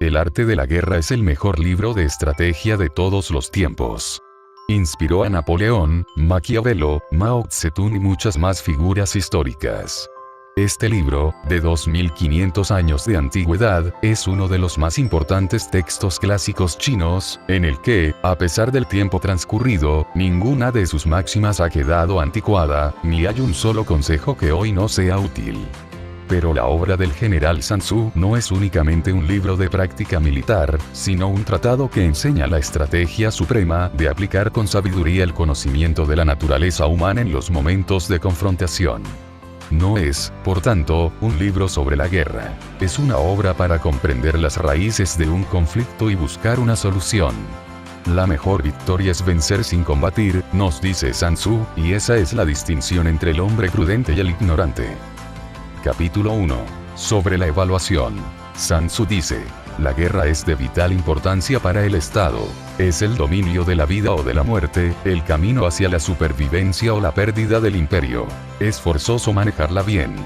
El arte de la guerra es el mejor libro de estrategia de todos los tiempos. Inspiró a Napoleón, Maquiavelo, Mao Zedong y muchas más figuras históricas. Este libro, de 2500 años de antigüedad, es uno de los más importantes textos clásicos chinos, en el que, a pesar del tiempo transcurrido, ninguna de sus máximas ha quedado anticuada, ni hay un solo consejo que hoy no sea útil. Pero la obra del general Sun Tzu no es únicamente un libro de práctica militar, sino un tratado que enseña la estrategia suprema de aplicar con sabiduría el conocimiento de la naturaleza humana en los momentos de confrontación. No es, por tanto, un libro sobre la guerra. Es una obra para comprender las raíces de un conflicto y buscar una solución. La mejor victoria es vencer sin combatir, nos dice Sun Tzu, y esa es la distinción entre el hombre prudente y el ignorante. Capítulo 1. Sobre la evaluación. Sun Tzu dice: la guerra es de vital importancia para el Estado. Es el dominio de la vida o de la muerte, el camino hacia la supervivencia o la pérdida del imperio. Es forzoso manejarla bien.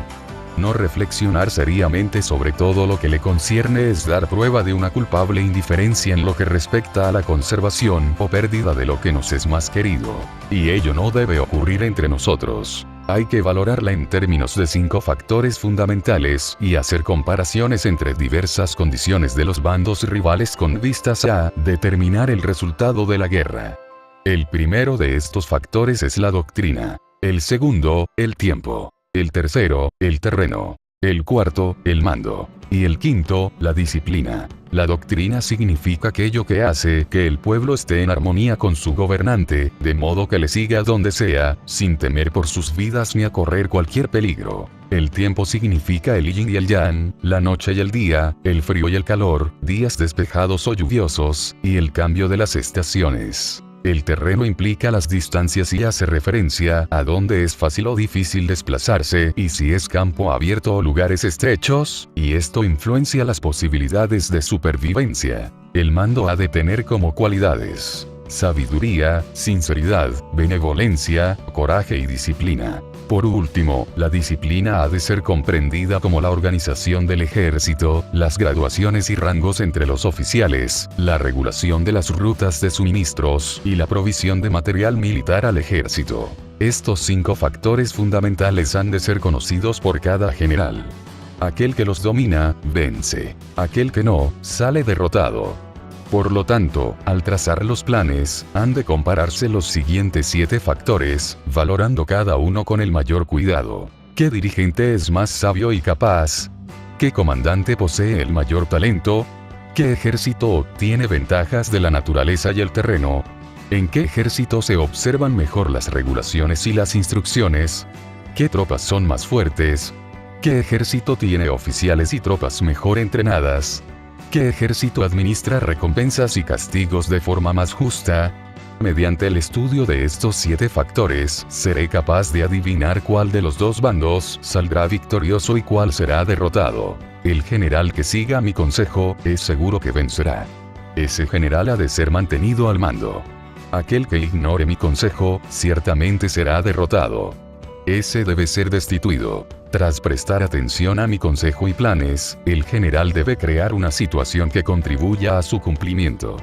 No reflexionar seriamente sobre todo lo que le concierne es dar prueba de una culpable indiferencia en lo que respecta a la conservación o pérdida de lo que nos es más querido. Y ello no debe ocurrir entre nosotros. Hay que valorarla en términos de 5 factores fundamentales y hacer comparaciones entre diversas condiciones de los bandos rivales con vistas a determinar el resultado de la guerra. El primero de estos factores es la doctrina. El segundo, el tiempo. El tercero, el terreno. El cuarto, el mando. Y el quinto, la disciplina. La doctrina significa aquello que hace que el pueblo esté en armonía con su gobernante, de modo que le siga donde sea, sin temer por sus vidas ni a correr cualquier peligro. El tiempo significa el yin y el yang, la noche y el día, el frío y el calor, días despejados o lluviosos, y el cambio de las estaciones. El terreno implica las distancias y hace referencia a dónde es fácil o difícil desplazarse y si es campo abierto o lugares estrechos, y esto influencia las posibilidades de supervivencia. El mando ha de tener como cualidades: sabiduría, sinceridad, benevolencia, coraje y disciplina. Por último, la disciplina ha de ser comprendida como la organización del ejército, las graduaciones y rangos entre los oficiales, la regulación de las rutas de suministros y la provisión de material militar al ejército. Estos 5 factores fundamentales han de ser conocidos por cada general. Aquel que los domina, vence. Aquel que no, sale derrotado. Por lo tanto, al trazar los planes, han de compararse los siguientes 7 factores, valorando cada uno con el mayor cuidado. ¿Qué dirigente es más sabio y capaz? ¿Qué comandante posee el mayor talento? ¿Qué ejército obtiene ventajas de la naturaleza y el terreno? ¿En qué ejército se observan mejor las regulaciones y las instrucciones? ¿Qué tropas son más fuertes? ¿Qué ejército tiene oficiales y tropas mejor entrenadas? ¿Qué ejército administra recompensas y castigos de forma más justa? Mediante el estudio de estos 7 factores, seré capaz de adivinar cuál de los 2 bandos saldrá victorioso y cuál será derrotado. El general que siga mi consejo, es seguro que vencerá. Ese general ha de ser mantenido al mando. Aquel que ignore mi consejo, ciertamente será derrotado. Ese debe ser destituido. Tras prestar atención a mi consejo y planes, el general debe crear una situación que contribuya a su cumplimiento.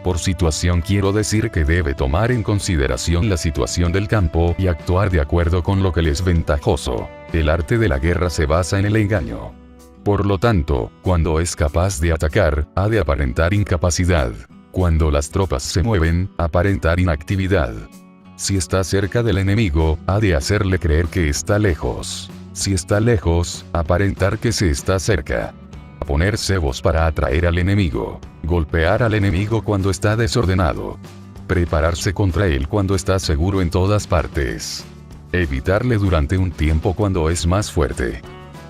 Por situación quiero decir que debe tomar en consideración la situación del campo y actuar de acuerdo con lo que le es ventajoso. El arte de la guerra se basa en el engaño. Por lo tanto, cuando es capaz de atacar, ha de aparentar incapacidad. Cuando las tropas se mueven, aparentar inactividad. Si está cerca del enemigo, ha de hacerle creer que está lejos. Si está lejos, aparentar que se está cerca. Poner cebos para atraer al enemigo. Golpear al enemigo cuando está desordenado. Prepararse contra él cuando está seguro en todas partes. Evitarle durante un tiempo cuando es más fuerte.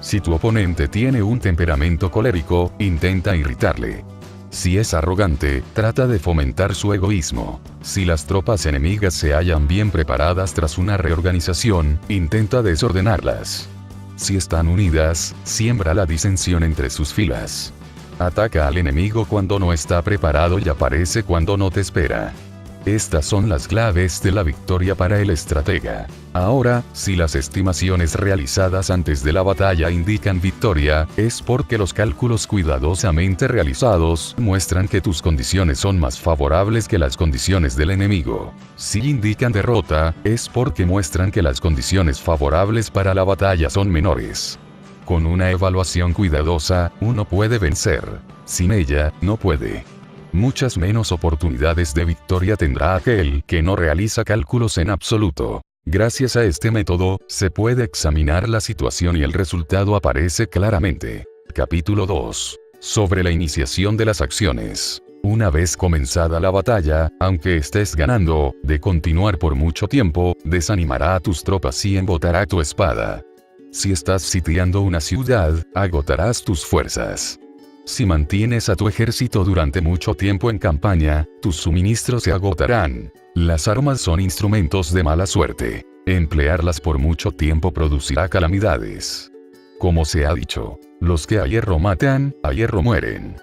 Si tu oponente tiene un temperamento colérico, intenta irritarle. Si es arrogante, trata de fomentar su egoísmo. Si las tropas enemigas se hallan bien preparadas tras una reorganización, intenta desordenarlas. Si están unidas, siembra la disensión entre sus filas. Ataca al enemigo cuando no está preparado y aparece cuando no te espera. Estas son las claves de la victoria para el estratega. Ahora, si las estimaciones realizadas antes de la batalla indican victoria, es porque los cálculos cuidadosamente realizados muestran que tus condiciones son más favorables que las condiciones del enemigo. Si indican derrota, es porque muestran que las condiciones favorables para la batalla son menores. Con una evaluación cuidadosa, uno puede vencer. Sin ella, no puede. Muchas menos oportunidades de victoria tendrá aquel que no realiza cálculos en absoluto. Gracias a este método, se puede examinar la situación y el resultado aparece claramente. Capítulo 2. Sobre la iniciación de las acciones. Una vez comenzada la batalla, aunque estés ganando, de continuar por mucho tiempo, desanimará a tus tropas y embotará tu espada. Si estás sitiando una ciudad, agotarás tus fuerzas. Si mantienes a tu ejército durante mucho tiempo en campaña, tus suministros se agotarán. Las armas son instrumentos de mala suerte. Emplearlas por mucho tiempo producirá calamidades. Como se ha dicho, los que a hierro matan, a hierro mueren.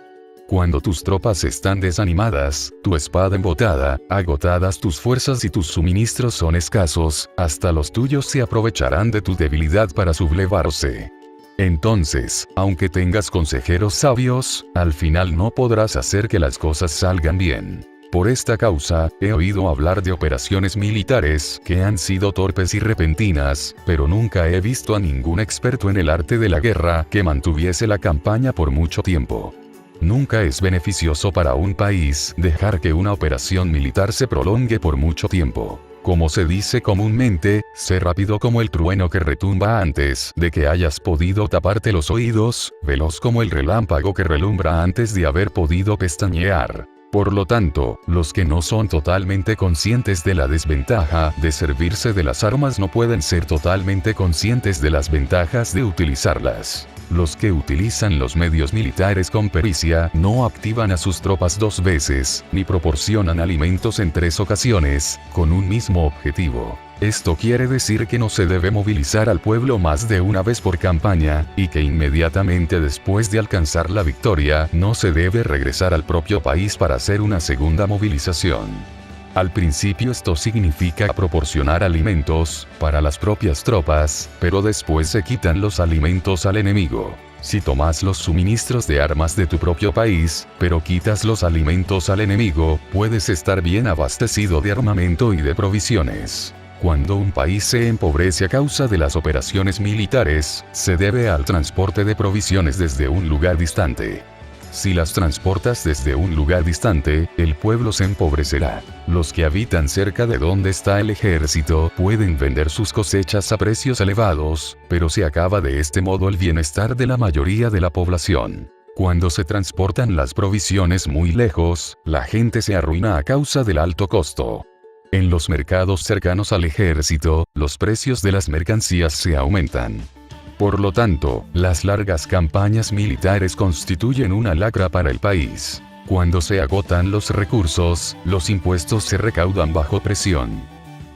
Cuando tus tropas están desanimadas, tu espada embotada, agotadas tus fuerzas y tus suministros son escasos, hasta los tuyos se aprovecharán de tu debilidad para sublevarse. Entonces, aunque tengas consejeros sabios, al final no podrás hacer que las cosas salgan bien. Por esta causa, he oído hablar de operaciones militares que han sido torpes y repentinas, pero nunca he visto a ningún experto en el arte de la guerra que mantuviese la campaña por mucho tiempo. Nunca es beneficioso para un país dejar que una operación militar se prolongue por mucho tiempo. Como se dice comúnmente, sé rápido como el trueno que retumba antes de que hayas podido taparte los oídos, veloz como el relámpago que relumbra antes de haber podido pestañear. Por lo tanto, los que no son totalmente conscientes de la desventaja de servirse de las armas no pueden ser totalmente conscientes de las ventajas de utilizarlas. Los que utilizan los medios militares con pericia no activan a sus tropas 2 veces, ni proporcionan alimentos en 3 ocasiones, con un mismo objetivo. Esto quiere decir que no se debe movilizar al pueblo más de una vez por campaña, y que inmediatamente después de alcanzar la victoria, no se debe regresar al propio país para hacer una segunda movilización. Al principio esto significa proporcionar alimentos para las propias tropas, pero después se quitan los alimentos al enemigo. Si tomas los suministros de armas de tu propio país, pero quitas los alimentos al enemigo, puedes estar bien abastecido de armamento y de provisiones. Cuando un país se empobrece a causa de las operaciones militares, se debe al transporte de provisiones desde un lugar distante. Si las transportas desde un lugar distante, el pueblo se empobrecerá. Los que habitan cerca de donde está el ejército pueden vender sus cosechas a precios elevados, pero se acaba de este modo el bienestar de la mayoría de la población. Cuando se transportan las provisiones muy lejos, la gente se arruina a causa del alto costo. En los mercados cercanos al ejército, los precios de las mercancías se aumentan. Por lo tanto, las largas campañas militares constituyen una lacra para el país. Cuando se agotan los recursos, los impuestos se recaudan bajo presión.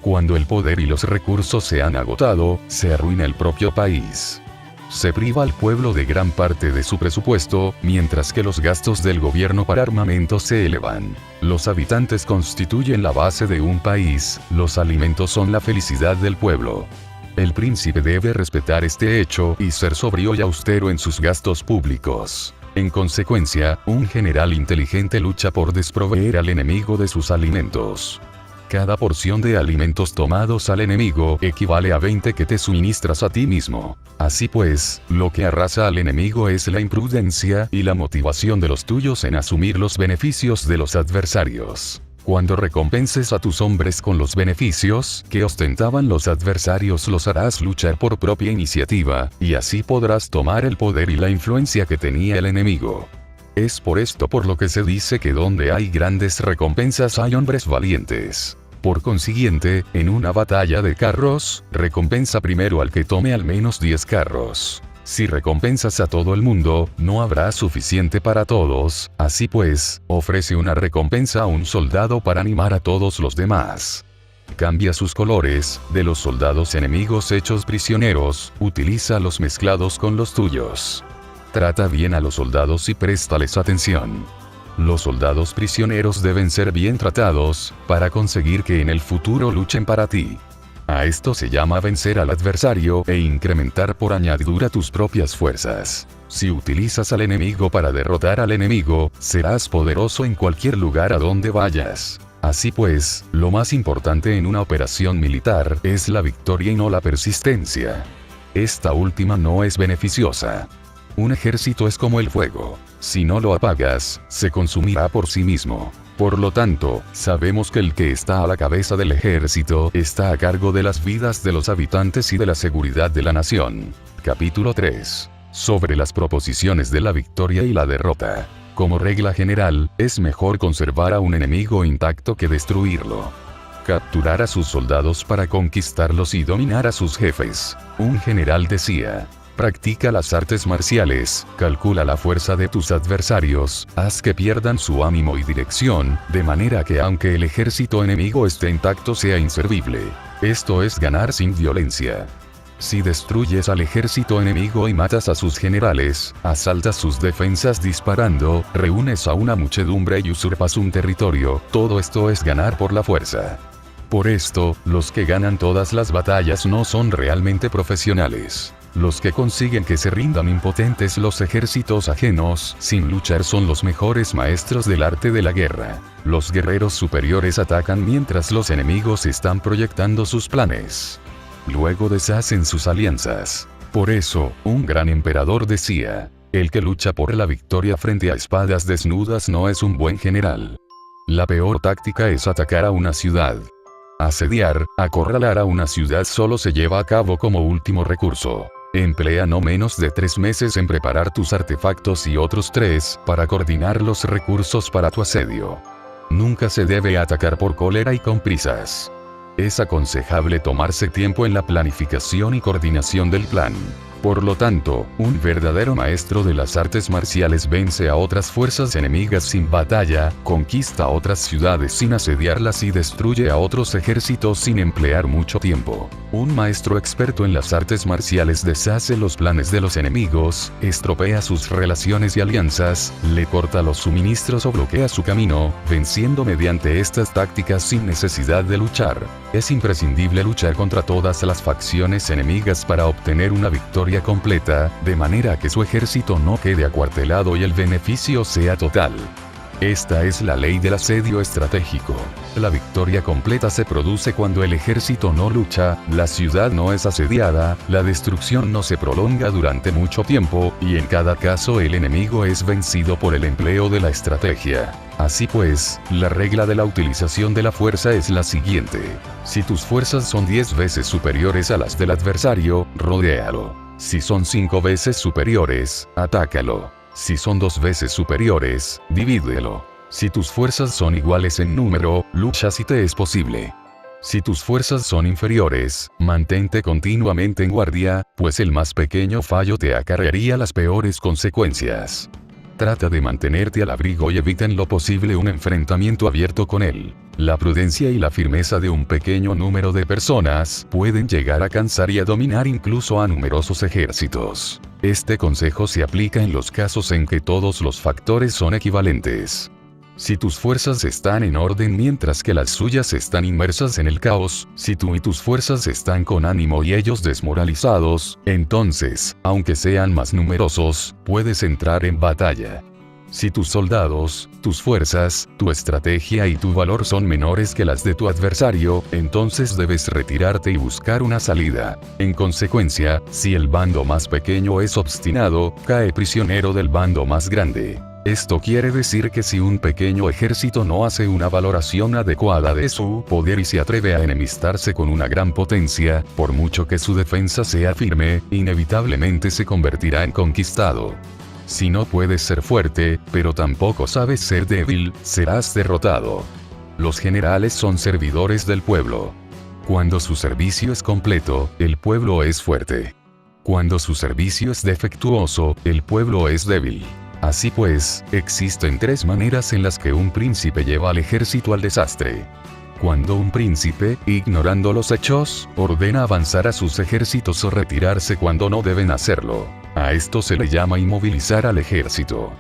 Cuando el poder y los recursos se han agotado, se arruina el propio país. Se priva al pueblo de gran parte de su presupuesto, mientras que los gastos del gobierno para armamento se elevan. Los habitantes constituyen la base de un país, los alimentos son la felicidad del pueblo. El príncipe debe respetar este hecho y ser sobrio y austero en sus gastos públicos. En consecuencia, un general inteligente lucha por desproveer al enemigo de sus alimentos. Cada porción de alimentos tomados al enemigo equivale a 20 que te suministras a ti mismo. Así pues, lo que arrasa al enemigo es la imprudencia y la motivación de los tuyos en asumir los beneficios de los adversarios. Cuando recompenses a tus hombres con los beneficios que ostentaban los adversarios, los harás luchar por propia iniciativa, y así podrás tomar el poder y la influencia que tenía el enemigo. Es por esto por lo que se dice que donde hay grandes recompensas hay hombres valientes. Por consiguiente, en una batalla de carros, recompensa primero al que tome al menos 10 carros. Si recompensas a todo el mundo, no habrá suficiente para todos, así pues, ofrece una recompensa a un soldado para animar a todos los demás. Cambia sus colores, de los soldados enemigos hechos prisioneros, utiliza los mezclados con los tuyos. Trata bien a los soldados y préstales atención. Los soldados prisioneros deben ser bien tratados, para conseguir que en el futuro luchen para ti. A esto se llama vencer al adversario e incrementar por añadidura tus propias fuerzas. Si utilizas al enemigo para derrotar al enemigo, serás poderoso en cualquier lugar a donde vayas. Así pues, lo más importante en una operación militar es la victoria y no la persistencia. Esta última no es beneficiosa. Un ejército es como el fuego. Si no lo apagas, se consumirá por sí mismo. Por lo tanto, sabemos que el que está a la cabeza del ejército está a cargo de las vidas de los habitantes y de la seguridad de la nación. Capítulo 3. Sobre las proposiciones de la victoria y la derrota. Como regla general, es mejor conservar a un enemigo intacto que destruirlo. Capturar a sus soldados para conquistarlos y dominar a sus jefes. Un general decía: practica las artes marciales, calcula la fuerza de tus adversarios, haz que pierdan su ánimo y dirección, de manera que aunque el ejército enemigo esté intacto sea inservible. Esto es ganar sin violencia. Si destruyes al ejército enemigo y matas a sus generales, asaltas sus defensas disparando, reúnes a una muchedumbre y usurpas un territorio, todo esto es ganar por la fuerza. Por esto, los que ganan todas las batallas no son realmente profesionales. Los que consiguen que se rindan impotentes los ejércitos ajenos sin luchar son los mejores maestros del arte de la guerra. Los guerreros superiores atacan mientras los enemigos están proyectando sus planes. Luego deshacen sus alianzas. Por eso, un gran emperador decía: el que lucha por la victoria frente a espadas desnudas no es un buen general. La peor táctica es atacar a una ciudad. Asediar, acorralar a una ciudad solo se lleva a cabo como último recurso. Emplea no menos de 3 meses en preparar tus artefactos y otros 3 para coordinar los recursos para tu asedio. Nunca se debe atacar por cólera y con prisas. Es aconsejable tomarse tiempo en la planificación y coordinación del plan. Por lo tanto, un verdadero maestro de las artes marciales vence a otras fuerzas enemigas sin batalla, conquista otras ciudades sin asediarlas y destruye a otros ejércitos sin emplear mucho tiempo. Un maestro experto en las artes marciales deshace los planes de los enemigos, estropea sus relaciones y alianzas, le corta los suministros o bloquea su camino, venciendo mediante estas tácticas sin necesidad de luchar. Es imprescindible luchar contra todas las facciones enemigas para obtener una victoria completa, de manera que su ejército no quede acuartelado y el beneficio sea total. Esta es la ley del asedio estratégico. La victoria completa se produce cuando el ejército no lucha, la ciudad no es asediada, la destrucción no se prolonga durante mucho tiempo, y en cada caso el enemigo es vencido por el empleo de la estrategia. Así pues, la regla de la utilización de la fuerza es la siguiente: si tus fuerzas son 10 veces superiores a las del adversario, rodéalo. Si son 5 veces superiores, atácalo. Si son 2 veces superiores, divídelo. Si tus fuerzas son iguales en número, lucha si te es posible. Si tus fuerzas son inferiores, mantente continuamente en guardia, pues el más pequeño fallo te acarrearía las peores consecuencias. Trata de mantenerte al abrigo y evita en lo posible un enfrentamiento abierto con él. La prudencia y la firmeza de un pequeño número de personas pueden llegar a cansar y a dominar incluso a numerosos ejércitos. Este consejo se aplica en los casos en que todos los factores son equivalentes. Si tus fuerzas están en orden mientras que las suyas están inmersas en el caos, si tú y tus fuerzas están con ánimo y ellos desmoralizados, entonces, aunque sean más numerosos, puedes entrar en batalla. Si tus soldados, tus fuerzas, tu estrategia y tu valor son menores que las de tu adversario, entonces debes retirarte y buscar una salida. En consecuencia, si el bando más pequeño es obstinado, cae prisionero del bando más grande. Esto quiere decir que si un pequeño ejército no hace una valoración adecuada de su poder y se atreve a enemistarse con una gran potencia, por mucho que su defensa sea firme, inevitablemente se convertirá en conquistado. Si no puedes ser fuerte, pero tampoco sabes ser débil, serás derrotado. Los generales son servidores del pueblo. Cuando su servicio es completo, el pueblo es fuerte. Cuando su servicio es defectuoso, el pueblo es débil. Así pues, existen 3 maneras en las que un príncipe lleva al ejército al desastre. Cuando un príncipe, ignorando los hechos, ordena avanzar a sus ejércitos o retirarse cuando no deben hacerlo. A esto se le llama inmovilizar al ejército.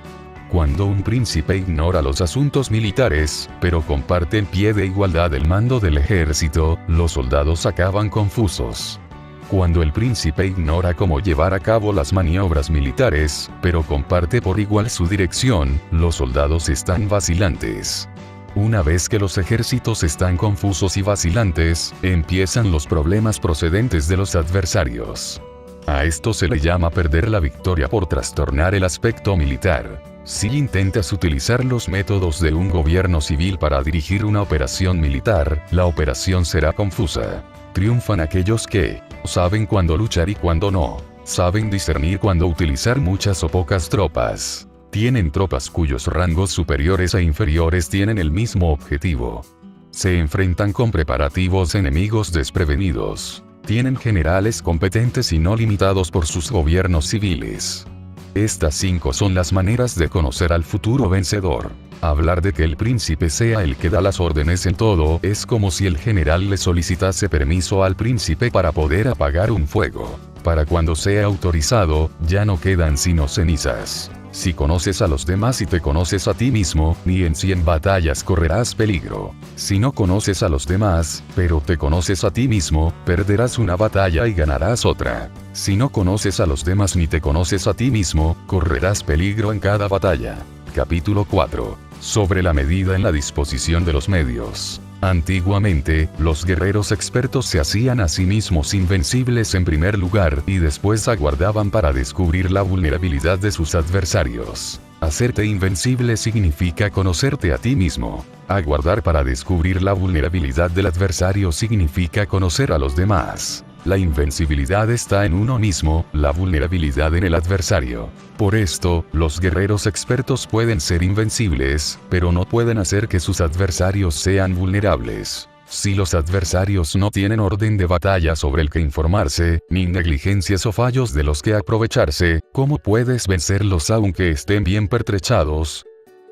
Cuando un príncipe ignora los asuntos militares, pero comparte en pie de igualdad el mando del ejército, los soldados acaban confusos. Cuando el príncipe ignora cómo llevar a cabo las maniobras militares, pero comparte por igual su dirección, los soldados están vacilantes. Una vez que los ejércitos están confusos y vacilantes, empiezan los problemas procedentes de los adversarios. A esto se le llama perder la victoria por trastornar el aspecto militar. Si intentas utilizar los métodos de un gobierno civil para dirigir una operación militar, la operación será confusa. Triunfan aquellos que saben cuándo luchar y cuándo no. Saben discernir cuándo utilizar muchas o pocas tropas. Tienen tropas cuyos rangos superiores e inferiores tienen el mismo objetivo. Se enfrentan con preparativos enemigos desprevenidos. Tienen generales competentes y no limitados por sus gobiernos civiles. Estas 5 son las maneras de conocer al futuro vencedor. Hablar de que el príncipe sea el que da las órdenes en todo es como si el general le solicitase permiso al príncipe para poder apagar un fuego. Para cuando sea autorizado, ya no quedan sino cenizas. Si conoces a los demás y te conoces a ti mismo, ni en 100 batallas correrás peligro. Si no conoces a los demás, pero te conoces a ti mismo, perderás una batalla y ganarás otra. Si no conoces a los demás ni te conoces a ti mismo, correrás peligro en cada batalla. Capítulo 4. Sobre la medida en la disposición de los medios. Antiguamente, los guerreros expertos se hacían a sí mismos invencibles en primer lugar y después aguardaban para descubrir la vulnerabilidad de sus adversarios. Hacerte invencible significa conocerte a ti mismo. Aguardar para descubrir la vulnerabilidad del adversario significa conocer a los demás. La invencibilidad está en uno mismo, la vulnerabilidad en el adversario. Por esto, los guerreros expertos pueden ser invencibles, pero no pueden hacer que sus adversarios sean vulnerables. Si los adversarios no tienen orden de batalla sobre el que informarse, ni negligencias o fallos de los que aprovecharse, ¿cómo puedes vencerlos aunque estén bien pertrechados?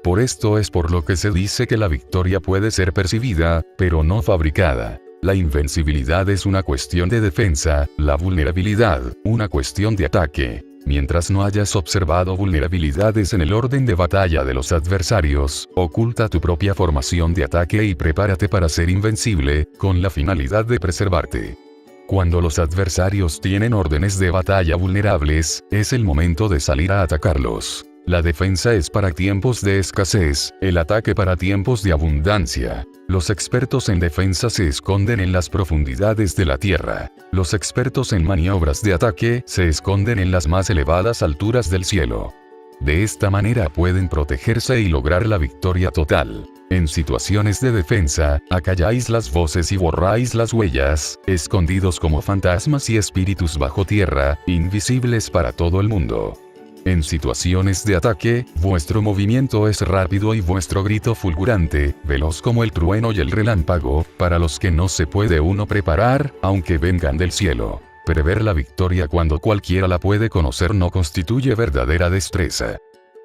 Por esto es por lo que se dice que la victoria puede ser percibida, pero no fabricada. La invencibilidad es una cuestión de defensa, la vulnerabilidad, una cuestión de ataque. Mientras no hayas observado vulnerabilidades en el orden de batalla de los adversarios, oculta tu propia formación de ataque y prepárate para ser invencible, con la finalidad de preservarte. Cuando los adversarios tienen órdenes de batalla vulnerables, es el momento de salir a atacarlos. La defensa es para tiempos de escasez, el ataque para tiempos de abundancia. Los expertos en defensa se esconden en las profundidades de la tierra. Los expertos en maniobras de ataque se esconden en las más elevadas alturas del cielo. De esta manera pueden protegerse y lograr la victoria total. En situaciones de defensa, acalláis las voces y borráis las huellas, escondidos como fantasmas y espíritus bajo tierra, invisibles para todo el mundo. En situaciones de ataque, vuestro movimiento es rápido y vuestro grito fulgurante, veloz como el trueno y el relámpago, para los que no se puede uno preparar, aunque vengan del cielo. Prever la victoria cuando cualquiera la puede conocer no constituye verdadera destreza.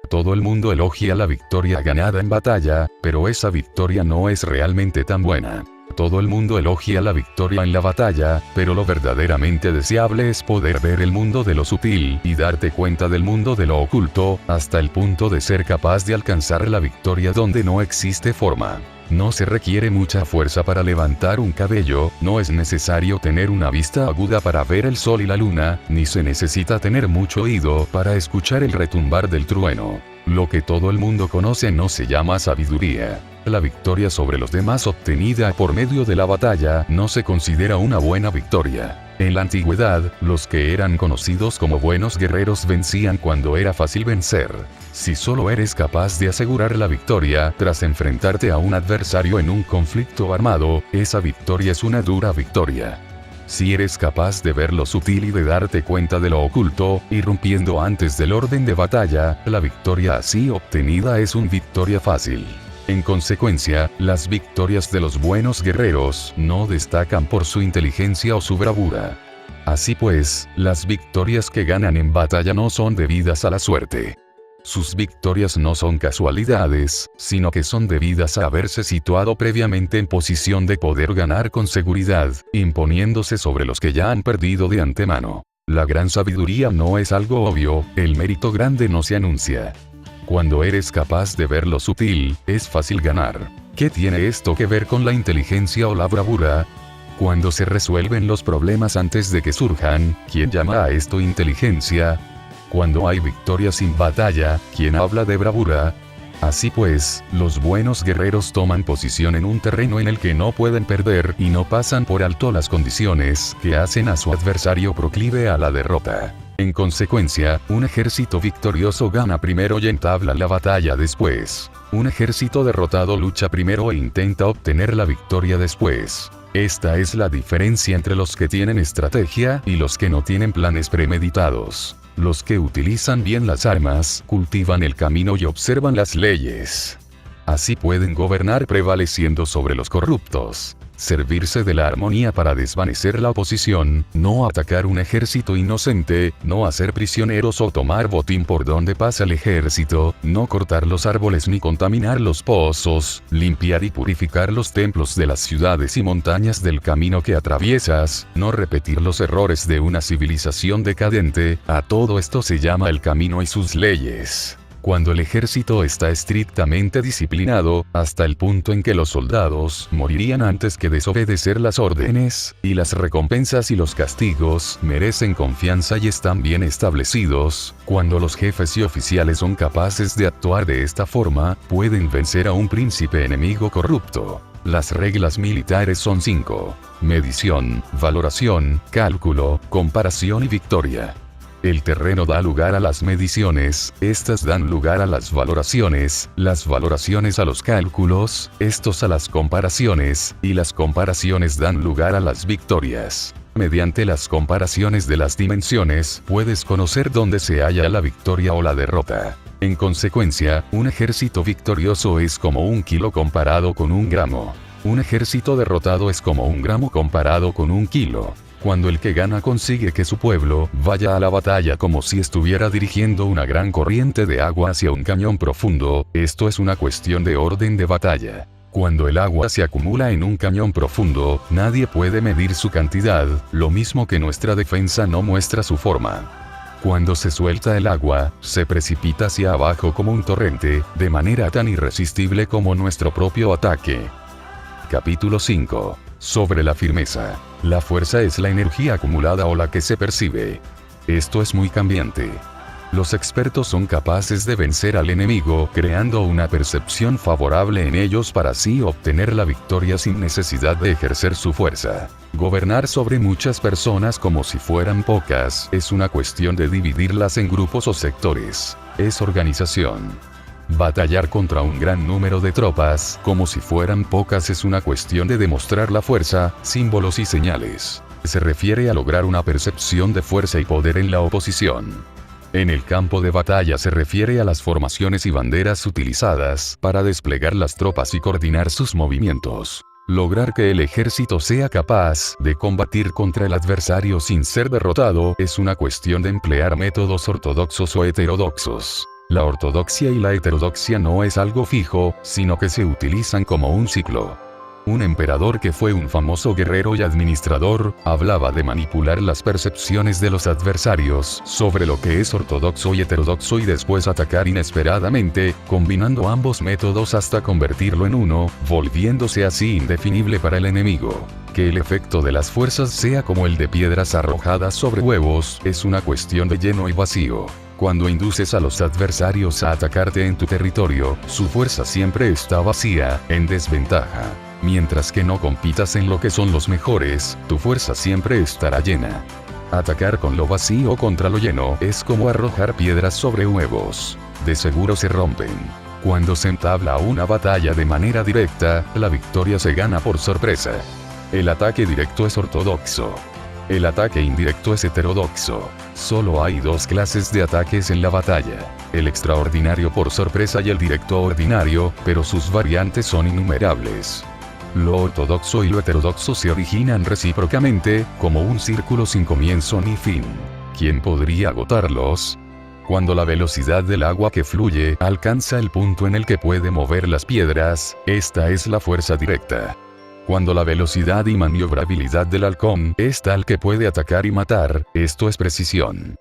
Todo el mundo elogia la victoria ganada en batalla, pero esa victoria no es realmente tan buena. Todo el mundo elogia la victoria en la batalla, pero lo verdaderamente deseable es poder ver el mundo de lo sutil y darte cuenta del mundo de lo oculto, hasta el punto de ser capaz de alcanzar la victoria donde no existe forma. No se requiere mucha fuerza para levantar un cabello, no es necesario tener una vista aguda para ver el sol y la luna, ni se necesita tener mucho oído para escuchar el retumbar del trueno. Lo que todo el mundo conoce no se llama sabiduría. La victoria sobre los demás obtenida por medio de la batalla no se considera una buena victoria. En la antigüedad, los que eran conocidos como buenos guerreros vencían cuando era fácil vencer. Si solo eres capaz de asegurar la victoria tras enfrentarte a un adversario en un conflicto armado, esa victoria es una dura victoria. Si eres capaz de ver lo sutil y de darte cuenta de lo oculto, irrumpiendo antes del orden de batalla, la victoria así obtenida es una victoria fácil. En consecuencia, las victorias de los buenos guerreros no destacan por su inteligencia o su bravura. Así pues, las victorias que ganan en batalla no son debidas a la suerte. Sus victorias no son casualidades, sino que son debidas a haberse situado previamente en posición de poder ganar con seguridad, imponiéndose sobre los que ya han perdido de antemano. La gran sabiduría no es algo obvio, el mérito grande no se anuncia. Cuando eres capaz de ver lo sutil, es fácil ganar. ¿Qué tiene esto que ver con la inteligencia o la bravura? Cuando se resuelven los problemas antes de que surjan, ¿quién llama a esto inteligencia? Cuando hay victoria sin batalla, ¿quién habla de bravura? Así pues, los buenos guerreros toman posición en un terreno en el que no pueden perder y no pasan por alto las condiciones que hacen a su adversario proclive a la derrota. En consecuencia, un ejército victorioso gana primero y entabla la batalla después. Un ejército derrotado lucha primero e intenta obtener la victoria después. Esta es la diferencia entre los que tienen estrategia y los que no tienen planes premeditados. Los que utilizan bien las armas, cultivan el camino y observan las leyes. Así pueden gobernar prevaleciendo sobre los corruptos. Servirse de la armonía para desvanecer la oposición, no atacar un ejército inocente, no hacer prisioneros o tomar botín por donde pasa el ejército, no cortar los árboles ni contaminar los pozos, limpiar y purificar los templos de las ciudades y montañas del camino que atraviesas, no repetir los errores de una civilización decadente, a todo esto se llama el camino y sus leyes. Cuando el ejército está estrictamente disciplinado, hasta el punto en que los soldados morirían antes que desobedecer las órdenes, y las recompensas y los castigos merecen confianza y están bien establecidos, cuando los jefes y oficiales son capaces de actuar de esta forma, pueden vencer a un príncipe enemigo corrupto. Las reglas militares son 5: medición, valoración, cálculo, comparación y victoria. El terreno da lugar a las mediciones, estas dan lugar a las valoraciones a los cálculos, estos a las comparaciones, y las comparaciones dan lugar a las victorias. Mediante las comparaciones de las dimensiones, puedes conocer dónde se halla la victoria o la derrota. En consecuencia, un ejército victorioso es como 1 kilo comparado con 1 gramo. Un ejército derrotado es como 1 gramo comparado con 1 kilo. Cuando el que gana consigue que su pueblo vaya a la batalla como si estuviera dirigiendo una gran corriente de agua hacia un cañón profundo, esto es una cuestión de orden de batalla. Cuando el agua se acumula en un cañón profundo, nadie puede medir su cantidad, lo mismo que nuestra defensa no muestra su forma. Cuando se suelta el agua, se precipita hacia abajo como un torrente, de manera tan irresistible como nuestro propio ataque. Capítulo 5. Sobre la firmeza. La fuerza es la energía acumulada o la que se percibe. Esto es muy cambiante. Los expertos son capaces de vencer al enemigo creando una percepción favorable en ellos para así obtener la victoria sin necesidad de ejercer su fuerza. Gobernar sobre muchas personas como si fueran pocas es una cuestión de dividirlas en grupos o sectores. Es organización. Batallar contra un gran número de tropas, como si fueran pocas, es una cuestión de demostrar la fuerza, símbolos y señales. Se refiere a lograr una percepción de fuerza y poder en la oposición. En el campo de batalla se refiere a las formaciones y banderas utilizadas para desplegar las tropas y coordinar sus movimientos. Lograr que el ejército sea capaz de combatir contra el adversario sin ser derrotado es una cuestión de emplear métodos ortodoxos o heterodoxos. La ortodoxia y la heterodoxia no es algo fijo, sino que se utilizan como un ciclo. Un emperador que fue un famoso guerrero y administrador, hablaba de manipular las percepciones de los adversarios sobre lo que es ortodoxo y heterodoxo y después atacar inesperadamente, combinando ambos métodos hasta convertirlo en uno, volviéndose así indefinible para el enemigo. Que el efecto de las fuerzas sea como el de piedras arrojadas sobre huevos, es una cuestión de lleno y vacío. Cuando induces a los adversarios a atacarte en tu territorio, su fuerza siempre está vacía, en desventaja. Mientras que no compitas en lo que son los mejores, tu fuerza siempre estará llena. Atacar con lo vacío contra lo lleno es como arrojar piedras sobre huevos. De seguro se rompen. Cuando se entabla una batalla de manera directa, la victoria se gana por sorpresa. El ataque directo es ortodoxo. El ataque indirecto es heterodoxo. Solo hay 2 clases de ataques en la batalla: el extraordinario por sorpresa y el directo ordinario, pero sus variantes son innumerables. Lo ortodoxo y lo heterodoxo se originan recíprocamente, como un círculo sin comienzo ni fin. ¿Quién podría agotarlos? Cuando la velocidad del agua que fluye alcanza el punto en el que puede mover las piedras, esta es la fuerza directa. Cuando la velocidad y maniobrabilidad del halcón es tal que puede atacar y matar, esto es precisión.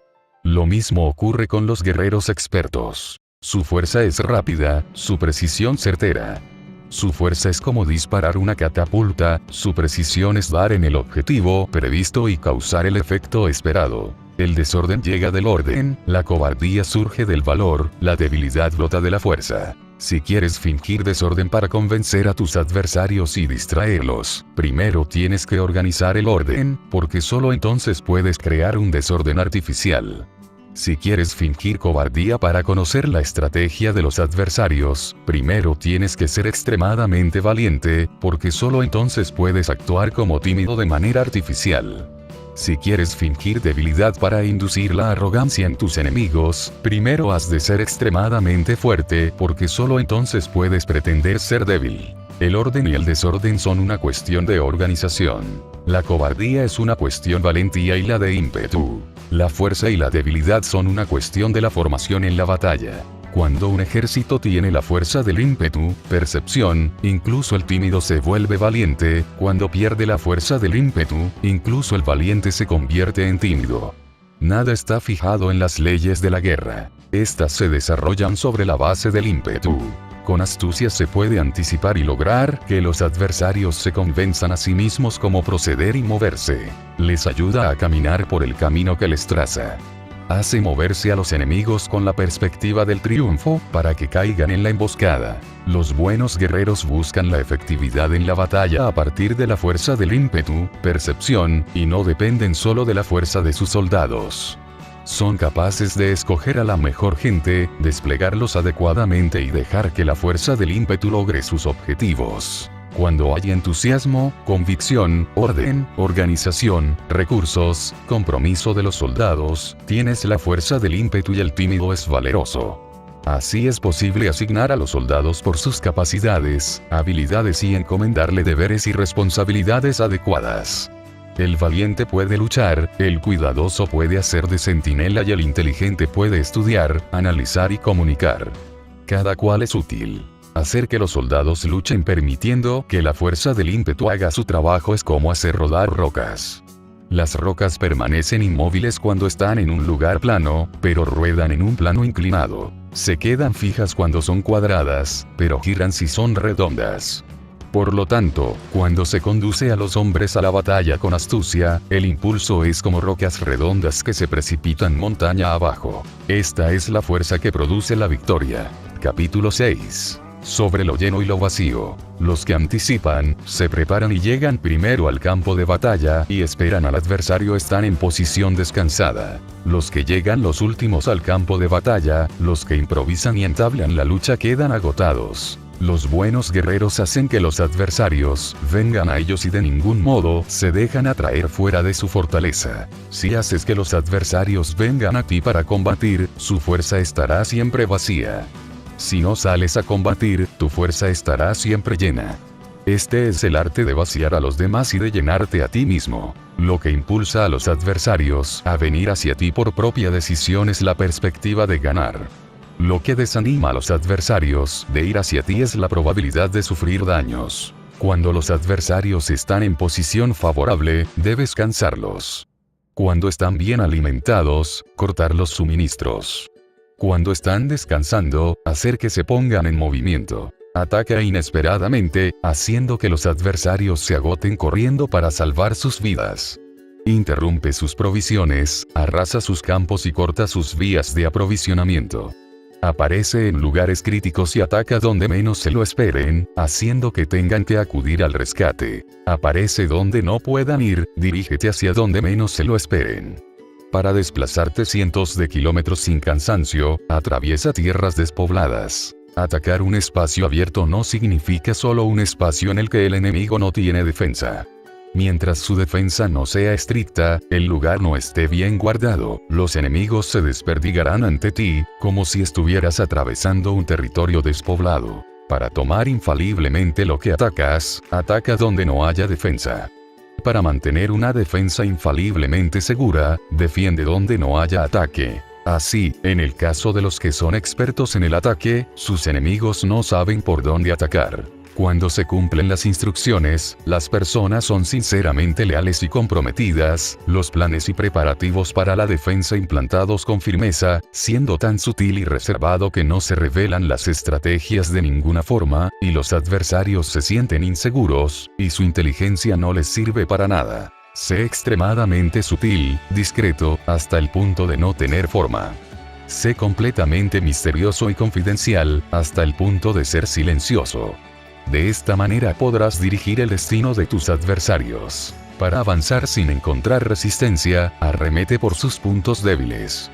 Lo mismo ocurre con los guerreros expertos. Su fuerza es rápida, su precisión certera. Su fuerza es como disparar una catapulta, su precisión es dar en el objetivo previsto y causar el efecto esperado. El desorden llega del orden, la cobardía surge del valor, la debilidad brota de la fuerza. Si quieres fingir desorden para convencer a tus adversarios y distraerlos, primero tienes que organizar el orden, porque solo entonces puedes crear un desorden artificial. Si quieres fingir cobardía para conocer la estrategia de los adversarios, primero tienes que ser extremadamente valiente, porque solo entonces puedes actuar como tímido de manera artificial. Si quieres fingir debilidad para inducir la arrogancia en tus enemigos, primero has de ser extremadamente fuerte, porque solo entonces puedes pretender ser débil. El orden y el desorden son una cuestión de organización. La cobardía es una cuestión valentía y la de ímpetu. La fuerza y la debilidad son una cuestión de la formación en la batalla. Cuando un ejército tiene la fuerza del ímpetu, percepción, incluso el tímido se vuelve valiente. Cuando pierde la fuerza del ímpetu, incluso el valiente se convierte en tímido. Nada está fijado en las leyes de la guerra. Estas se desarrollan sobre la base del ímpetu. Con astucia se puede anticipar y lograr que los adversarios se convenzan a sí mismos cómo proceder y moverse. Les ayuda a caminar por el camino que les traza. Hace moverse a los enemigos con la perspectiva del triunfo, para que caigan en la emboscada. Los buenos guerreros buscan la efectividad en la batalla a partir de la fuerza del ímpetu, percepción, y no dependen solo de la fuerza de sus soldados. Son capaces de escoger a la mejor gente, desplegarlos adecuadamente y dejar que la fuerza del ímpetu logre sus objetivos. Cuando hay entusiasmo, convicción, orden, organización, recursos, compromiso de los soldados, tienes la fuerza del ímpetu y el tímido es valeroso. Así es posible asignar a los soldados por sus capacidades, habilidades y encomendarle deberes y responsabilidades adecuadas. El valiente puede luchar, el cuidadoso puede hacer de centinela y el inteligente puede estudiar, analizar y comunicar. Cada cual es útil. Hacer que los soldados luchen permitiendo que la fuerza del ímpetu haga su trabajo es como hacer rodar rocas. Las rocas permanecen inmóviles cuando están en un lugar plano, pero ruedan en un plano inclinado. Se quedan fijas cuando son cuadradas, pero giran si son redondas. Por lo tanto, cuando se conduce a los hombres a la batalla con astucia, el impulso es como rocas redondas que se precipitan montaña abajo. Esta es la fuerza que produce la victoria. Capítulo 6. Sobre lo lleno y lo vacío. Los que anticipan, se preparan y llegan primero al campo de batalla y esperan al adversario están en posición descansada. Los que llegan los últimos al campo de batalla, los que improvisan y entablan la lucha quedan agotados. Los buenos guerreros hacen que los adversarios vengan a ellos y de ningún modo se dejan atraer fuera de su fortaleza. Si haces que los adversarios vengan a ti para combatir, su fuerza estará siempre vacía. Si no sales a combatir, tu fuerza estará siempre llena. Este es el arte de vaciar a los demás y de llenarte a ti mismo. Lo que impulsa a los adversarios a venir hacia ti por propia decisión es la perspectiva de ganar. Lo que desanima a los adversarios de ir hacia ti es la probabilidad de sufrir daños. Cuando los adversarios están en posición favorable, debes cansarlos. Cuando están bien alimentados, cortar los suministros. Cuando están descansando, hacer que se pongan en movimiento. Ataca inesperadamente, haciendo que los adversarios se agoten corriendo para salvar sus vidas. Interrumpe sus provisiones, arrasa sus campos y corta sus vías de aprovisionamiento. Aparece en lugares críticos y ataca donde menos se lo esperen, haciendo que tengan que acudir al rescate. Aparece donde no puedan ir, dirígete hacia donde menos se lo esperen. Para desplazarte cientos de kilómetros sin cansancio, atraviesa tierras despobladas. Atacar un espacio abierto no significa solo un espacio en el que el enemigo no tiene defensa. Mientras su defensa no sea estricta, el lugar no esté bien guardado, los enemigos se desperdigarán ante ti, como si estuvieras atravesando un territorio despoblado. Para tomar infaliblemente lo que atacas, ataca donde no haya defensa. Para mantener una defensa infaliblemente segura, defiende donde no haya ataque. Así, en el caso de los que son expertos en el ataque, sus enemigos no saben por dónde atacar. Cuando se cumplen las instrucciones, las personas son sinceramente leales y comprometidas, los planes y preparativos para la defensa implantados con firmeza, siendo tan sutil y reservado que no se revelan las estrategias de ninguna forma, y los adversarios se sienten inseguros, y su inteligencia no les sirve para nada. Sé extremadamente sutil, discreto, hasta el punto de no tener forma. Sé completamente misterioso y confidencial, hasta el punto de ser silencioso. De esta manera podrás dirigir el destino de tus adversarios. Para avanzar sin encontrar resistencia, arremete por sus puntos débiles.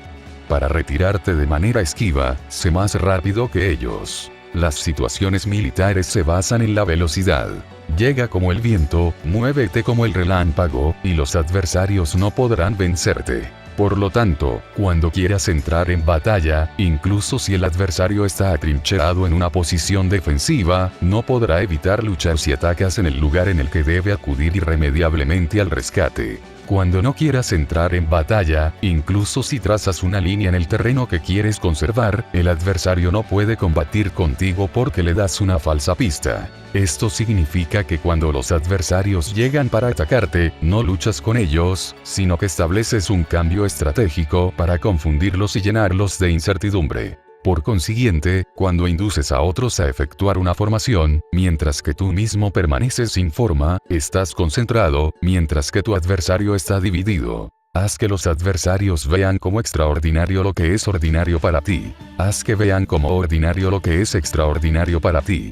Para retirarte de manera esquiva, sé más rápido que ellos. Las situaciones militares se basan en la velocidad. Llega como el viento, muévete como el relámpago, y los adversarios no podrán vencerte. Por lo tanto, cuando quieras entrar en batalla, incluso si el adversario está atrincherado en una posición defensiva, no podrá evitar luchar si atacas en el lugar en el que debe acudir irremediablemente al rescate. Cuando no quieras entrar en batalla, incluso si trazas una línea en el terreno que quieres conservar, el adversario no puede combatir contigo porque le das una falsa pista. Esto significa que cuando los adversarios llegan para atacarte, no luchas con ellos, sino que estableces un cambio estratégico para confundirlos y llenarlos de incertidumbre. Por consiguiente, cuando induces a otros a efectuar una formación, mientras que tú mismo permaneces sin forma, estás concentrado, mientras que tu adversario está dividido. Haz que los adversarios vean como extraordinario lo que es ordinario para ti. Haz que vean como ordinario lo que es extraordinario para ti.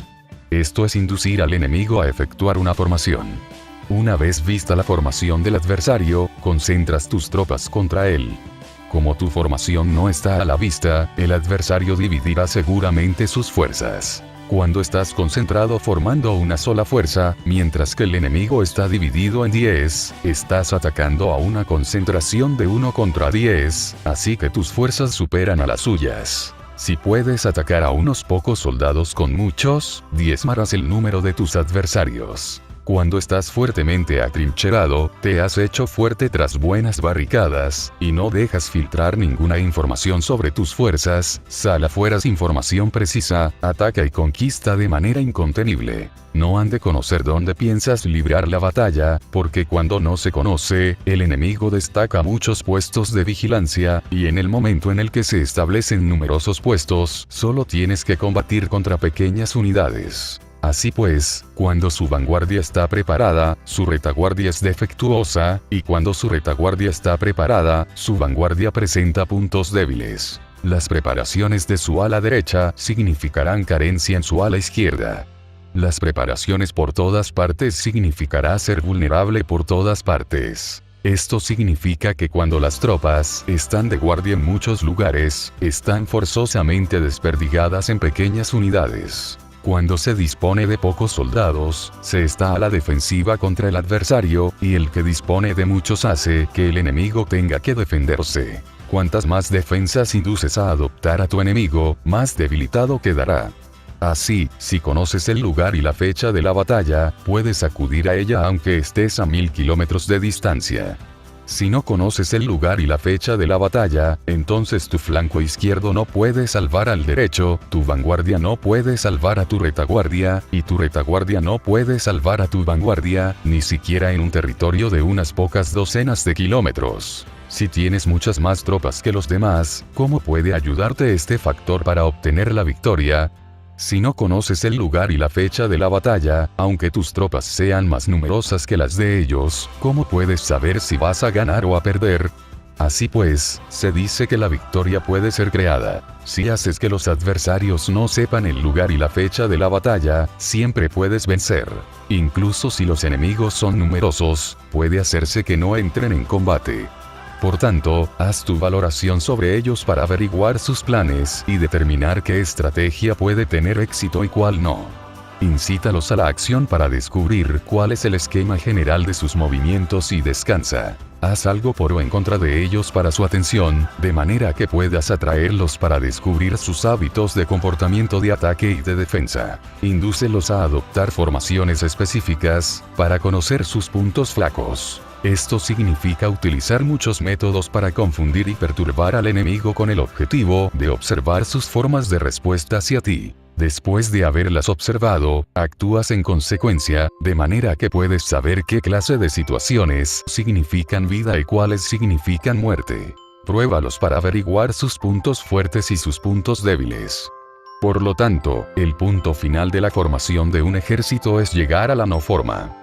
Esto es inducir al enemigo a efectuar una formación. Una vez vista la formación del adversario, concentras tus tropas contra él. Como tu formación no está a la vista, el adversario dividirá seguramente sus fuerzas. Cuando estás concentrado formando una sola fuerza, mientras que el enemigo está dividido en 10, estás atacando a una concentración de 1 contra 10, así que tus fuerzas superan a las suyas. Si puedes atacar a unos pocos soldados con muchos, diezmarás el número de tus adversarios. Cuando estás fuertemente atrincherado, te has hecho fuerte tras buenas barricadas, y no dejas filtrar ninguna información sobre tus fuerzas, sal afuera sin información precisa, ataca y conquista de manera incontenible. No han de conocer dónde piensas librar la batalla, porque cuando no se conoce, el enemigo destaca muchos puestos de vigilancia, y en el momento en el que se establecen numerosos puestos, solo tienes que combatir contra pequeñas unidades. Así pues, cuando su vanguardia está preparada, su retaguardia es defectuosa, y cuando su retaguardia está preparada, su vanguardia presenta puntos débiles. Las preparaciones de su ala derecha significarán carencia en su ala izquierda. Las preparaciones por todas partes significará ser vulnerable por todas partes. Esto significa que cuando las tropas están de guardia en muchos lugares, están forzosamente desperdigadas en pequeñas unidades. Cuando se dispone de pocos soldados, se está a la defensiva contra el adversario, y el que dispone de muchos hace que el enemigo tenga que defenderse. Cuantas más defensas induces a adoptar a tu enemigo, más debilitado quedará. Así, si conoces el lugar y la fecha de la batalla, puedes acudir a ella aunque estés a 1000 kilómetros de distancia. Si no conoces el lugar y la fecha de la batalla, entonces tu flanco izquierdo no puede salvar al derecho, tu vanguardia no puede salvar a tu retaguardia, y tu retaguardia no puede salvar a tu vanguardia, ni siquiera en un territorio de unas pocas docenas de kilómetros. Si tienes muchas más tropas que los demás, ¿cómo puede ayudarte este factor para obtener la victoria? Si no conoces el lugar y la fecha de la batalla, aunque tus tropas sean más numerosas que las de ellos, ¿cómo puedes saber si vas a ganar o a perder? Así pues, se dice que la victoria puede ser creada. Si haces que los adversarios no sepan el lugar y la fecha de la batalla, siempre puedes vencer. Incluso si los enemigos son numerosos, puede hacerse que no entren en combate. Por tanto, haz tu valoración sobre ellos para averiguar sus planes y determinar qué estrategia puede tener éxito y cuál no. Incítalos a la acción para descubrir cuál es el esquema general de sus movimientos y descansa. Haz algo por o en contra de ellos para su atención, de manera que puedas atraerlos para descubrir sus hábitos de comportamiento de ataque y de defensa. Indúcelos a adoptar formaciones específicas, para conocer sus puntos flacos. Esto significa utilizar muchos métodos para confundir y perturbar al enemigo con el objetivo de observar sus formas de respuesta hacia ti. Después de haberlas observado, actúas en consecuencia, de manera que puedes saber qué clase de situaciones significan vida y cuáles significan muerte. Pruébalos para averiguar sus puntos fuertes y sus puntos débiles. Por lo tanto, el punto final de la formación de un ejército es llegar a la no forma.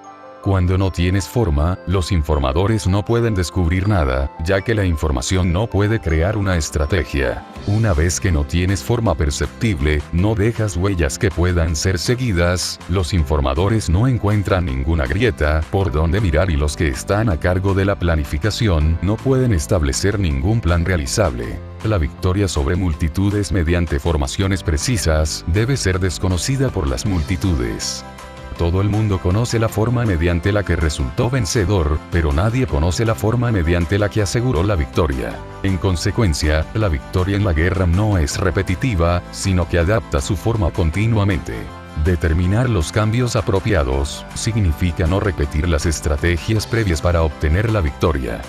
Cuando no tienes forma, los informadores no pueden descubrir nada, ya que la información no puede crear una estrategia. Una vez que no tienes forma perceptible, no dejas huellas que puedan ser seguidas, los informadores no encuentran ninguna grieta por donde mirar y los que están a cargo de la planificación no pueden establecer ningún plan realizable. La victoria sobre multitudes mediante formaciones precisas debe ser desconocida por las multitudes. Todo el mundo conoce la forma mediante la que resultó vencedor, pero nadie conoce la forma mediante la que aseguró la victoria. En consecuencia, la victoria en la guerra no es repetitiva, sino que adapta su forma continuamente. Determinar los cambios apropiados significa no repetir las estrategias previas para obtener la victoria.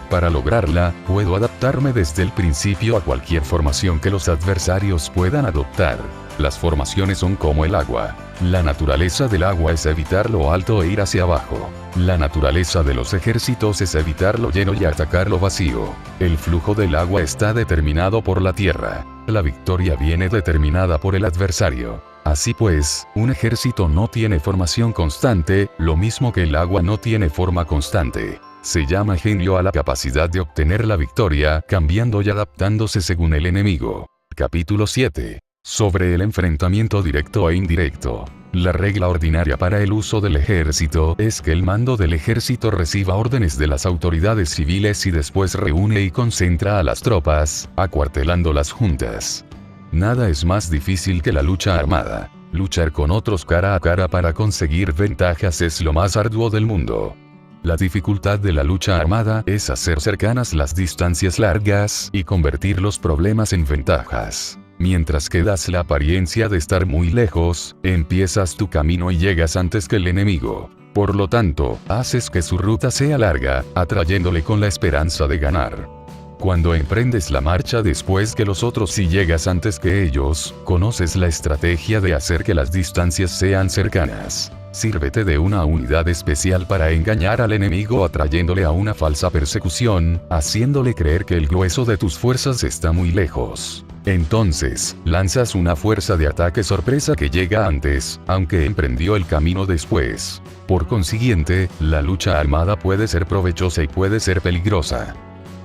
Para lograrla, puedo adaptarme desde el principio a cualquier formación que los adversarios puedan adoptar. Las formaciones son como el agua. La naturaleza del agua es evitar lo alto e ir hacia abajo. La naturaleza de los ejércitos es evitar lo lleno y atacar lo vacío. El flujo del agua está determinado por la tierra. La victoria viene determinada por el adversario. Así pues, un ejército no tiene formación constante, lo mismo que el agua no tiene forma constante. Se llama genio a la capacidad de obtener la victoria, cambiando y adaptándose según el enemigo. Capítulo 7. Sobre el enfrentamiento directo e indirecto. La regla ordinaria para el uso del ejército es que el mando del ejército reciba órdenes de las autoridades civiles y después reúne y concentra a las tropas, acuartelándolas juntas. Nada es más difícil que la lucha armada. Luchar con otros cara a cara para conseguir ventajas es lo más arduo del mundo. La dificultad de la lucha armada es hacer cercanas las distancias largas y convertir los problemas en ventajas. Mientras que das la apariencia de estar muy lejos, empiezas tu camino y llegas antes que el enemigo. Por lo tanto, haces que su ruta sea larga, atrayéndole con la esperanza de ganar. Cuando emprendes la marcha después que los otros y llegas antes que ellos, conoces la estrategia de hacer que las distancias sean cercanas. Sírvete de una unidad especial para engañar al enemigo atrayéndole a una falsa persecución, haciéndole creer que el grueso de tus fuerzas está muy lejos. Entonces, lanzas una fuerza de ataque sorpresa que llega antes, aunque emprendió el camino después. Por consiguiente, la lucha armada puede ser provechosa y puede ser peligrosa.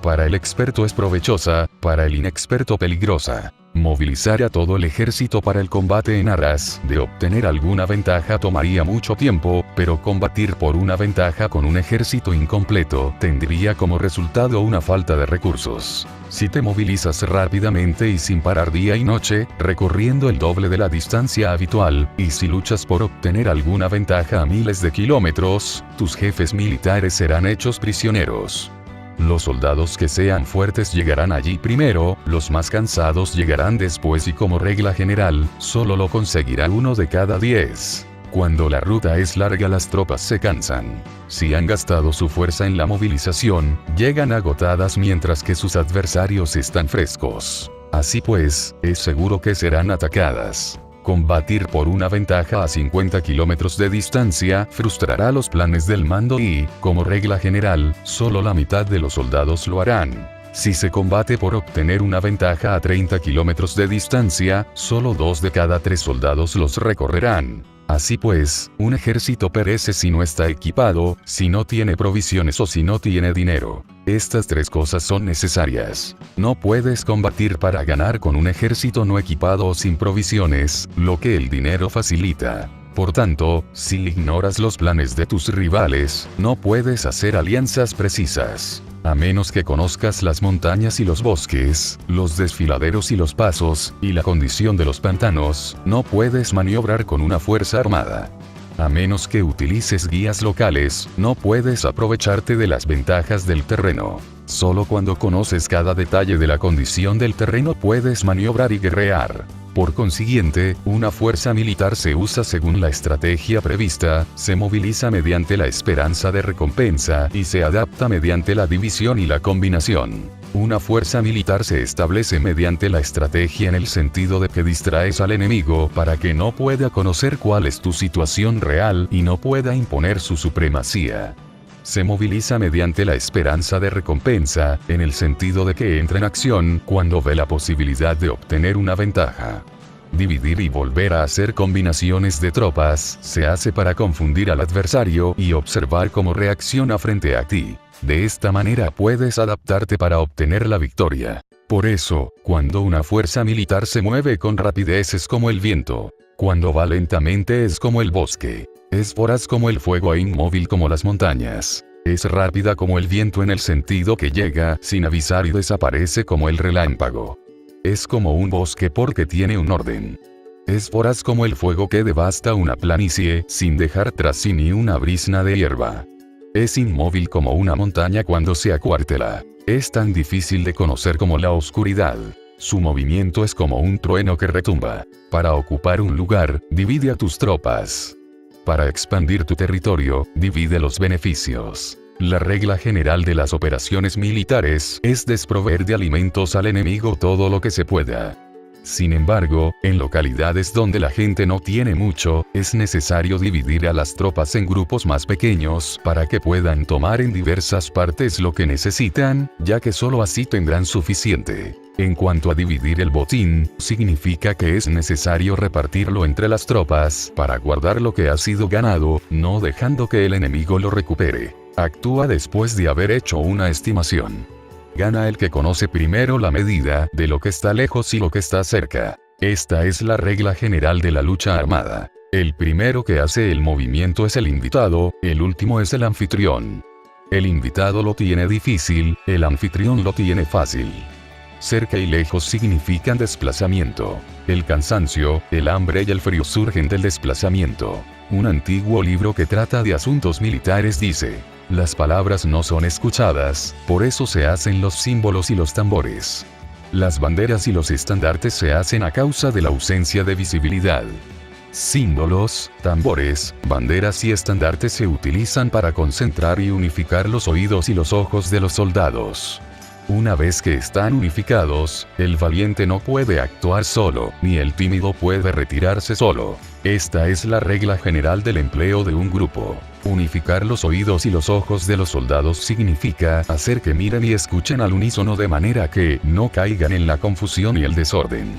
Para el experto es provechosa, para el inexperto peligrosa. Movilizar a todo el ejército para el combate en aras de obtener alguna ventaja tomaría mucho tiempo, pero combatir por una ventaja con un ejército incompleto tendría como resultado una falta de recursos. Si te movilizas rápidamente y sin parar día y noche, recorriendo el doble de la distancia habitual, y si luchas por obtener alguna ventaja a miles de kilómetros, tus jefes militares serán hechos prisioneros. Los soldados que sean fuertes llegarán allí primero, los más cansados llegarán después y como regla general, solo lo conseguirá 1 de cada 10. Cuando la ruta es larga las tropas se cansan. Si han gastado su fuerza en la movilización, llegan agotadas mientras que sus adversarios están frescos. Así pues, es seguro que serán atacadas. Combatir por una ventaja a 50 kilómetros de distancia frustrará los planes del mando y, como regla general, solo la mitad de los soldados lo harán. Si se combate por obtener una ventaja a 30 kilómetros de distancia, solo 2 de cada 3 soldados los recorrerán. Así pues, un ejército perece si no está equipado, si no tiene provisiones o si no tiene dinero. Estas 3 cosas son necesarias. No puedes combatir para ganar con un ejército no equipado o sin provisiones, lo que el dinero facilita. Por tanto, si ignoras los planes de tus rivales, no puedes hacer alianzas precisas. A menos que conozcas las montañas y los bosques, los desfiladeros y los pasos, y la condición de los pantanos, no puedes maniobrar con una fuerza armada. A menos que utilices guías locales, no puedes aprovecharte de las ventajas del terreno. Solo cuando conoces cada detalle de la condición del terreno puedes maniobrar y guerrear. Por consiguiente, una fuerza militar se usa según la estrategia prevista, se moviliza mediante la esperanza de recompensa y se adapta mediante la división y la combinación. Una fuerza militar se establece mediante la estrategia en el sentido de que distraes al enemigo para que no pueda conocer cuál es tu situación real y no pueda imponer su supremacía. Se moviliza mediante la esperanza de recompensa, en el sentido de que entra en acción cuando ve la posibilidad de obtener una ventaja. Dividir y volver a hacer combinaciones de tropas se hace para confundir al adversario y observar cómo reacciona frente a ti. De esta manera puedes adaptarte para obtener la victoria. Por eso, cuando una fuerza militar se mueve con rapidez es como el viento. Cuando va lentamente es como el bosque. Es voraz como el fuego e inmóvil como las montañas. Es rápida como el viento en el sentido que llega sin avisar y desaparece como el relámpago. Es como un bosque porque tiene un orden. Es voraz como el fuego que devasta una planicie sin dejar tras sí ni una brizna de hierba. Es inmóvil como una montaña cuando se acuartela. Es tan difícil de conocer como la oscuridad. Su movimiento es como un trueno que retumba. Para ocupar un lugar, divide a tus tropas. Para expandir tu territorio, divide los beneficios. La regla general de las operaciones militares es desproveer de alimentos al enemigo todo lo que se pueda. Sin embargo, en localidades donde la gente no tiene mucho, es necesario dividir a las tropas en grupos más pequeños para que puedan tomar en diversas partes lo que necesitan, ya que solo así tendrán suficiente. En cuanto a dividir el botín, significa que es necesario repartirlo entre las tropas para guardar lo que ha sido ganado, no dejando que el enemigo lo recupere. Actúa después de haber hecho una estimación. Gana el que conoce primero la medida de lo que está lejos y lo que está cerca. Esta es la regla general de la lucha armada. El primero que hace el movimiento es el invitado, el último es el anfitrión. El invitado lo tiene difícil, el anfitrión lo tiene fácil. Cerca y lejos significan desplazamiento. El cansancio, el hambre y el frío surgen del desplazamiento. Un antiguo libro que trata de asuntos militares dice: las palabras no son escuchadas, por eso se hacen los símbolos y los tambores. Las banderas y los estandartes se hacen a causa de la ausencia de visibilidad. Símbolos, tambores, banderas y estandartes se utilizan para concentrar y unificar los oídos y los ojos de los soldados. Una vez que están unificados, el valiente no puede actuar solo, ni el tímido puede retirarse solo. Esta es la regla general del empleo de un grupo. Unificar los oídos y los ojos de los soldados significa hacer que miren y escuchen al unísono de manera que no caigan en la confusión y el desorden.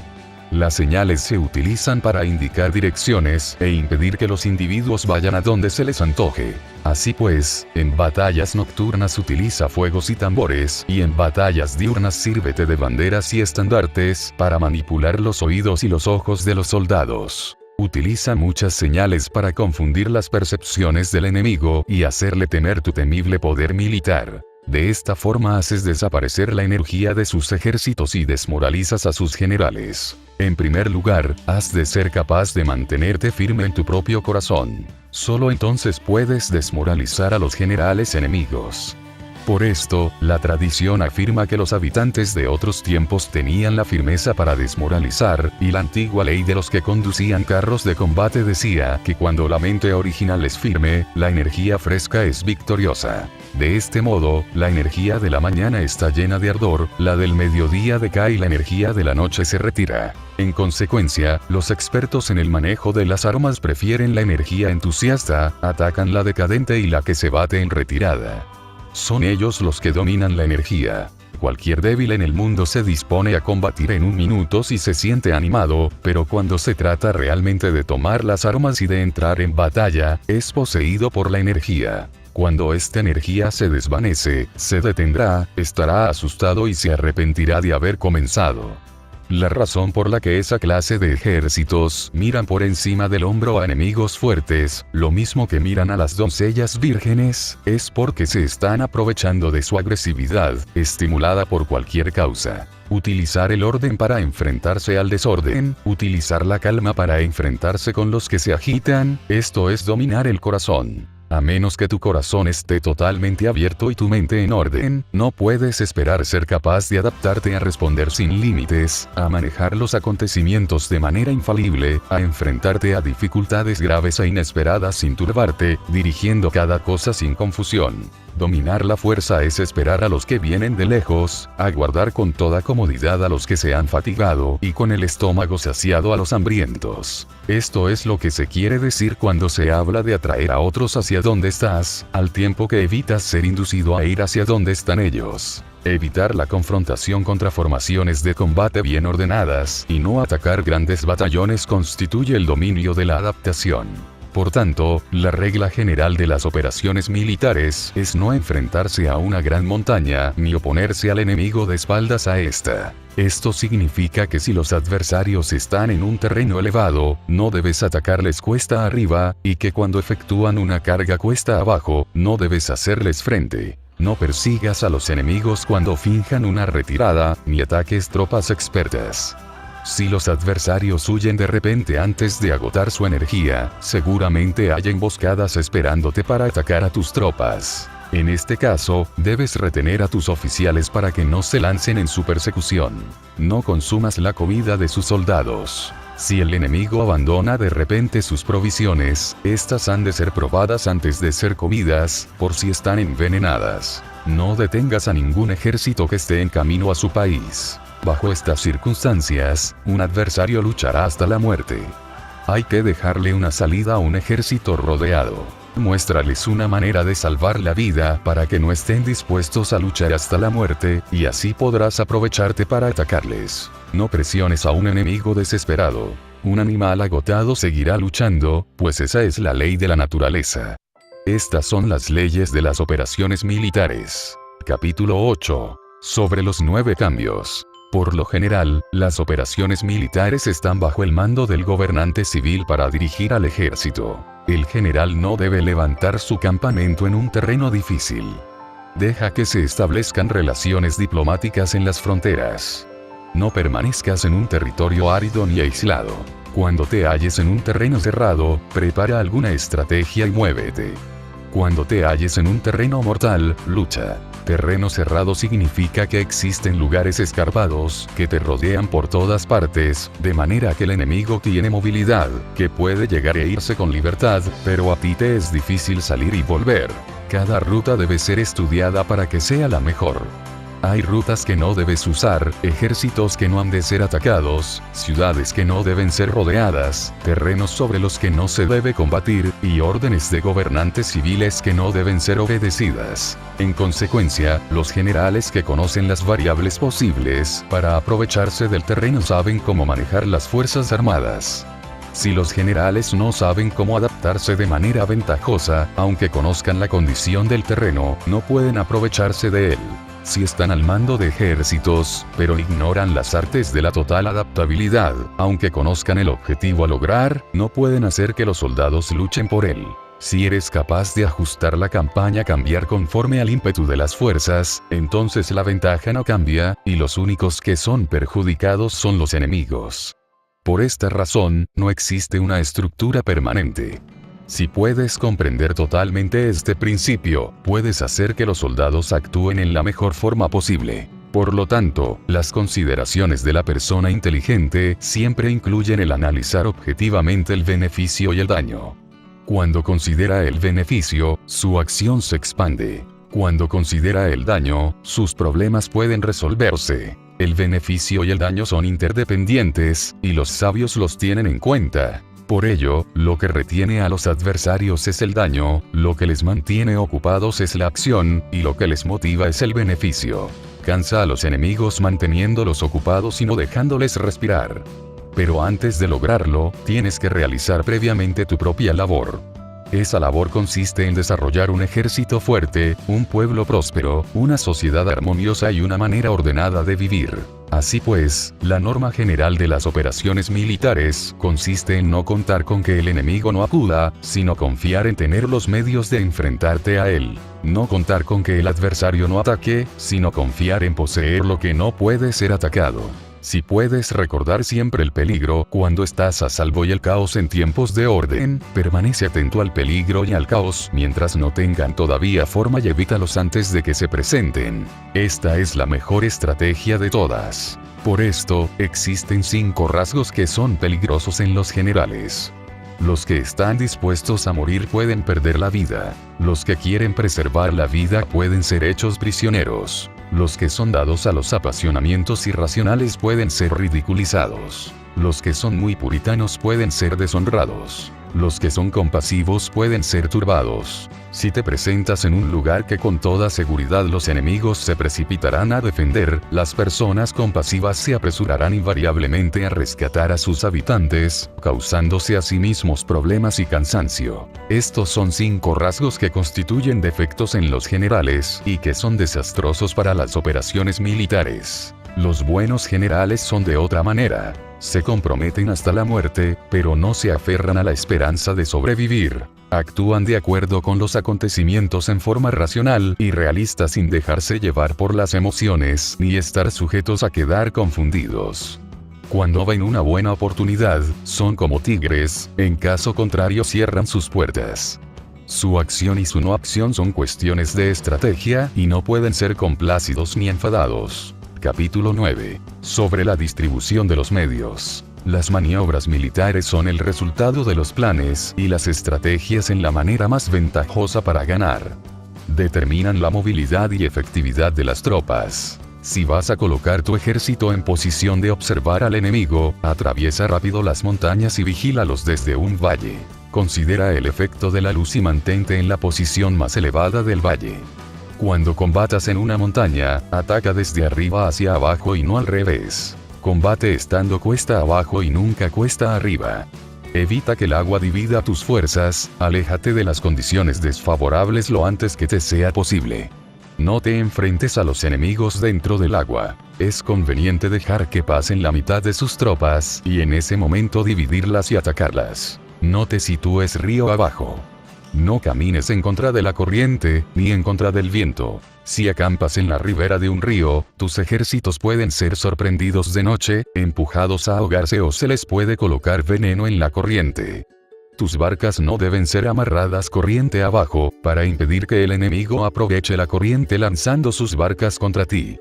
Las señales se utilizan para indicar direcciones e impedir que los individuos vayan a donde se les antoje. Así pues, en batallas nocturnas utiliza fuegos y tambores, y en batallas diurnas sírvete de banderas y estandartes para manipular los oídos y los ojos de los soldados. Utiliza muchas señales para confundir las percepciones del enemigo y hacerle temer tu temible poder militar. De esta forma haces desaparecer la energía de sus ejércitos y desmoralizas a sus generales. En primer lugar, has de ser capaz de mantenerte firme en tu propio corazón. Solo entonces puedes desmoralizar a los generales enemigos. Por esto, la tradición afirma que los habitantes de otros tiempos tenían la firmeza para desmoralizar, y la antigua ley de los que conducían carros de combate decía que cuando la mente original es firme, la energía fresca es victoriosa. De este modo, la energía de la mañana está llena de ardor, la del mediodía decae y la energía de la noche se retira. En consecuencia, los expertos en el manejo de las armas prefieren la energía entusiasta, atacan la decadente y la que se bate en retirada. Son ellos los que dominan la energía. Cualquier débil en el mundo se dispone a combatir en un minuto si se siente animado, pero cuando se trata realmente de tomar las armas y de entrar en batalla, es poseído por la energía. Cuando esta energía se desvanece, se detendrá, estará asustado y se arrepentirá de haber comenzado. La razón por la que esa clase de ejércitos miran por encima del hombro a enemigos fuertes, lo mismo que miran a las doncellas vírgenes, es porque se están aprovechando de su agresividad, estimulada por cualquier causa. Utilizar el orden para enfrentarse al desorden, utilizar la calma para enfrentarse con los que se agitan, esto es dominar el corazón. A menos que tu corazón esté totalmente abierto y tu mente en orden, no puedes esperar ser capaz de adaptarte a responder sin límites, a manejar los acontecimientos de manera infalible, a enfrentarte a dificultades graves e inesperadas sin turbarte, dirigiendo cada cosa sin confusión. Dominar la fuerza es esperar a los que vienen de lejos, aguardar con toda comodidad a los que se han fatigado y con el estómago saciado a los hambrientos. Esto es lo que se quiere decir cuando se habla de atraer a otros hacia donde estás, al tiempo que evitas ser inducido a ir hacia donde están ellos. Evitar la confrontación contra formaciones de combate bien ordenadas y no atacar grandes batallones constituye el dominio de la adaptación. Por tanto, la regla general de las operaciones militares es no enfrentarse a una gran montaña ni oponerse al enemigo de espaldas a esta. Esto significa que si los adversarios están en un terreno elevado, no debes atacarles cuesta arriba, y que cuando efectúan una carga cuesta abajo, no debes hacerles frente. No persigas a los enemigos cuando finjan una retirada, ni ataques tropas expertas. Si los adversarios huyen de repente antes de agotar su energía, seguramente hay emboscadas esperándote para atacar a tus tropas. En este caso, debes retener a tus oficiales para que no se lancen en su persecución. No consumas la comida de sus soldados. Si el enemigo abandona de repente sus provisiones, estas han de ser probadas antes de ser comidas, por si están envenenadas. No detengas a ningún ejército que esté en camino a su país. Bajo estas circunstancias, un adversario luchará hasta la muerte. Hay que dejarle una salida a un ejército rodeado. Muéstrales una manera de salvar la vida para que no estén dispuestos a luchar hasta la muerte, y así podrás aprovecharte para atacarles. No presiones a un enemigo desesperado. Un animal agotado seguirá luchando, pues esa es la ley de la naturaleza. Estas son las leyes de las operaciones militares. Capítulo 8. Sobre los 9 cambios. Por lo general, las operaciones militares están bajo el mando del gobernante civil para dirigir al ejército. El general no debe levantar su campamento en un terreno difícil. Deja que se establezcan relaciones diplomáticas en las fronteras. No permanezcas en un territorio árido ni aislado. Cuando te halles en un terreno cerrado, prepara alguna estrategia y muévete. Cuando te halles en un terreno mortal, lucha. Terreno cerrado significa que existen lugares escarpados, que te rodean por todas partes, de manera que el enemigo tiene movilidad, que puede llegar e irse con libertad, pero a ti te es difícil salir y volver. Cada ruta debe ser estudiada para que sea la mejor. Hay rutas que no debes usar, ejércitos que no han de ser atacados, ciudades que no deben ser rodeadas, terrenos sobre los que no se debe combatir, y órdenes de gobernantes civiles que no deben ser obedecidas. En consecuencia, los generales que conocen las variables posibles para aprovecharse del terreno saben cómo manejar las fuerzas armadas. Si los generales no saben cómo adaptarse de manera ventajosa, aunque conozcan la condición del terreno, no pueden aprovecharse de él. Si están al mando de ejércitos, pero ignoran las artes de la total adaptabilidad, aunque conozcan el objetivo a lograr, no pueden hacer que los soldados luchen por él. Si eres capaz de ajustar la campaña a cambiar conforme al ímpetu de las fuerzas, entonces la ventaja no cambia, y los únicos que son perjudicados son los enemigos. Por esta razón, no existe una estructura permanente. Si puedes comprender totalmente este principio, puedes hacer que los soldados actúen en la mejor forma posible. Por lo tanto, las consideraciones de la persona inteligente siempre incluyen el analizar objetivamente el beneficio y el daño. Cuando considera el beneficio, su acción se expande. Cuando considera el daño, sus problemas pueden resolverse. El beneficio y el daño son interdependientes, y los sabios los tienen en cuenta. Por ello, lo que retiene a los adversarios es el daño, lo que les mantiene ocupados es la acción, y lo que les motiva es el beneficio. Cansa a los enemigos manteniéndolos ocupados y no dejándoles respirar. Pero antes de lograrlo, tienes que realizar previamente tu propia labor. Esa labor consiste en desarrollar un ejército fuerte, un pueblo próspero, una sociedad armoniosa y una manera ordenada de vivir. Así pues, la norma general de las operaciones militares consiste en no contar con que el enemigo no acuda, sino confiar en tener los medios de enfrentarte a él. No contar con que el adversario no ataque, sino confiar en poseer lo que no puede ser atacado. Si puedes recordar siempre el peligro cuando estás a salvo y el caos en tiempos de orden, permanece atento al peligro y al caos mientras no tengan todavía forma y evítalos antes de que se presenten. Esta es la mejor estrategia de todas. Por esto, existen 5 rasgos que son peligrosos en los generales. Los que están dispuestos a morir pueden perder la vida. Los que quieren preservar la vida pueden ser hechos prisioneros. Los que son dados a los apasionamientos irracionales pueden ser ridiculizados. Los que son muy puritanos pueden ser deshonrados. Los que son compasivos pueden ser turbados. Si te presentas en un lugar que con toda seguridad los enemigos se precipitarán a defender, las personas compasivas se apresurarán invariablemente a rescatar a sus habitantes, causándose a sí mismos problemas y cansancio. Estos son 5 rasgos que constituyen defectos en los generales y que son desastrosos para las operaciones militares. Los buenos generales son de otra manera. Se comprometen hasta la muerte, pero no se aferran a la esperanza de sobrevivir. Actúan de acuerdo con los acontecimientos en forma racional y realista sin dejarse llevar por las emociones ni estar sujetos a quedar confundidos. Cuando ven una buena oportunidad, son como tigres, en caso contrario cierran sus puertas. Su acción y su no acción son cuestiones de estrategia y no pueden ser complacidos ni enfadados. Capítulo 9. Sobre la distribución de los medios. Las maniobras militares son el resultado de los planes y las estrategias en la manera más ventajosa para ganar. Determinan la movilidad y efectividad de las tropas. Si vas a colocar tu ejército en posición de observar al enemigo, atraviesa rápido las montañas y vigílalos desde un valle. Considera el efecto de la luz y mantente en la posición más elevada del valle. Cuando combatas en una montaña, ataca desde arriba hacia abajo y no al revés. Combate estando cuesta abajo y nunca cuesta arriba. Evita que el agua divida tus fuerzas, aléjate de las condiciones desfavorables lo antes que te sea posible. No te enfrentes a los enemigos dentro del agua. Es conveniente dejar que pasen la mitad de sus tropas y en ese momento dividirlas y atacarlas. No te sitúes río abajo. No camines en contra de la corriente, ni en contra del viento. Si acampas en la ribera de un río, tus ejércitos pueden ser sorprendidos de noche, empujados a ahogarse o se les puede colocar veneno en la corriente. Tus barcas no deben ser amarradas corriente abajo, para impedir que el enemigo aproveche la corriente lanzando sus barcas contra ti.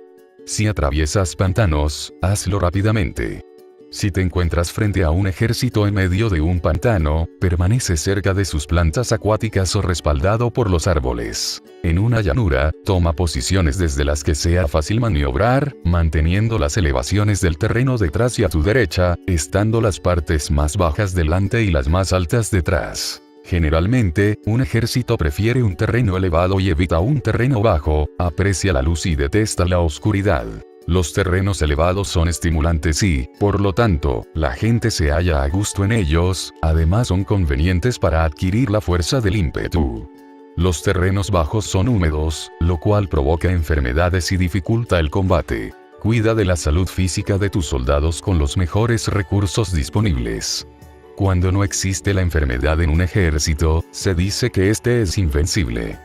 Si atraviesas pantanos, hazlo rápidamente. Si te encuentras frente a un ejército en medio de un pantano, permanece cerca de sus plantas acuáticas o respaldado por los árboles. En una llanura, toma posiciones desde las que sea fácil maniobrar, manteniendo las elevaciones del terreno detrás y a tu derecha, estando las partes más bajas delante y las más altas detrás. Generalmente, un ejército prefiere un terreno elevado y evita un terreno bajo, aprecia la luz y detesta la oscuridad. Los terrenos elevados son estimulantes y, por lo tanto, la gente se halla a gusto en ellos, además son convenientes para adquirir la fuerza del ímpetu. Los terrenos bajos son húmedos, lo cual provoca enfermedades y dificulta el combate. Cuida de la salud física de tus soldados con los mejores recursos disponibles. Cuando no existe la enfermedad en un ejército, se dice que este es invencible.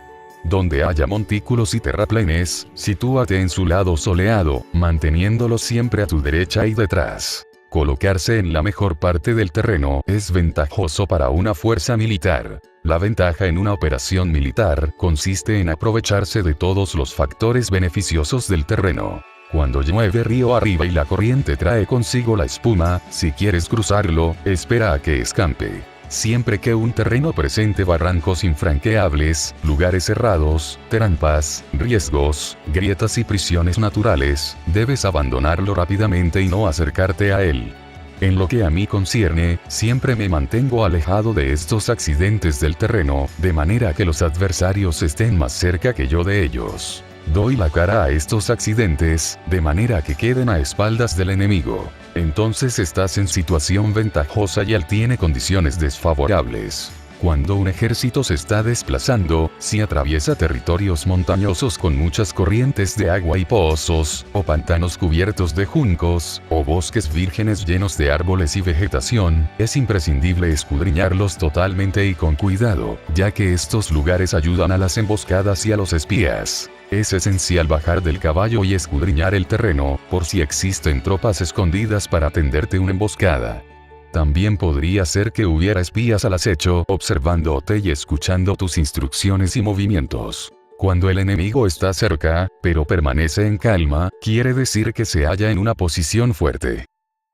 Donde haya montículos y terraplenes, sitúate en su lado soleado, manteniéndolo siempre a tu derecha y detrás. Colocarse en la mejor parte del terreno es ventajoso para una fuerza militar. La ventaja en una operación militar consiste en aprovecharse de todos los factores beneficiosos del terreno. Cuando llueve río arriba y la corriente trae consigo la espuma, si quieres cruzarlo, espera a que escampe. Siempre que un terreno presente barrancos infranqueables, lugares cerrados, trampas, riesgos, grietas y prisiones naturales, debes abandonarlo rápidamente y no acercarte a él. En lo que a mí concierne, siempre me mantengo alejado de estos accidentes del terreno, de manera que los adversarios estén más cerca que yo de ellos. Doy la cara a estos accidentes, de manera que queden a espaldas del enemigo. Entonces estás en situación ventajosa y él tiene condiciones desfavorables. Cuando un ejército se está desplazando, si atraviesa territorios montañosos con muchas corrientes de agua y pozos, o pantanos cubiertos de juncos, o bosques vírgenes llenos de árboles y vegetación, es imprescindible escudriñarlos totalmente y con cuidado, ya que estos lugares ayudan a las emboscadas y a los espías. Es esencial bajar del caballo y escudriñar el terreno, por si existen tropas escondidas para tenderte una emboscada. También podría ser que hubiera espías al acecho, observándote y escuchando tus instrucciones y movimientos. Cuando el enemigo está cerca, pero permanece en calma, quiere decir que se halla en una posición fuerte.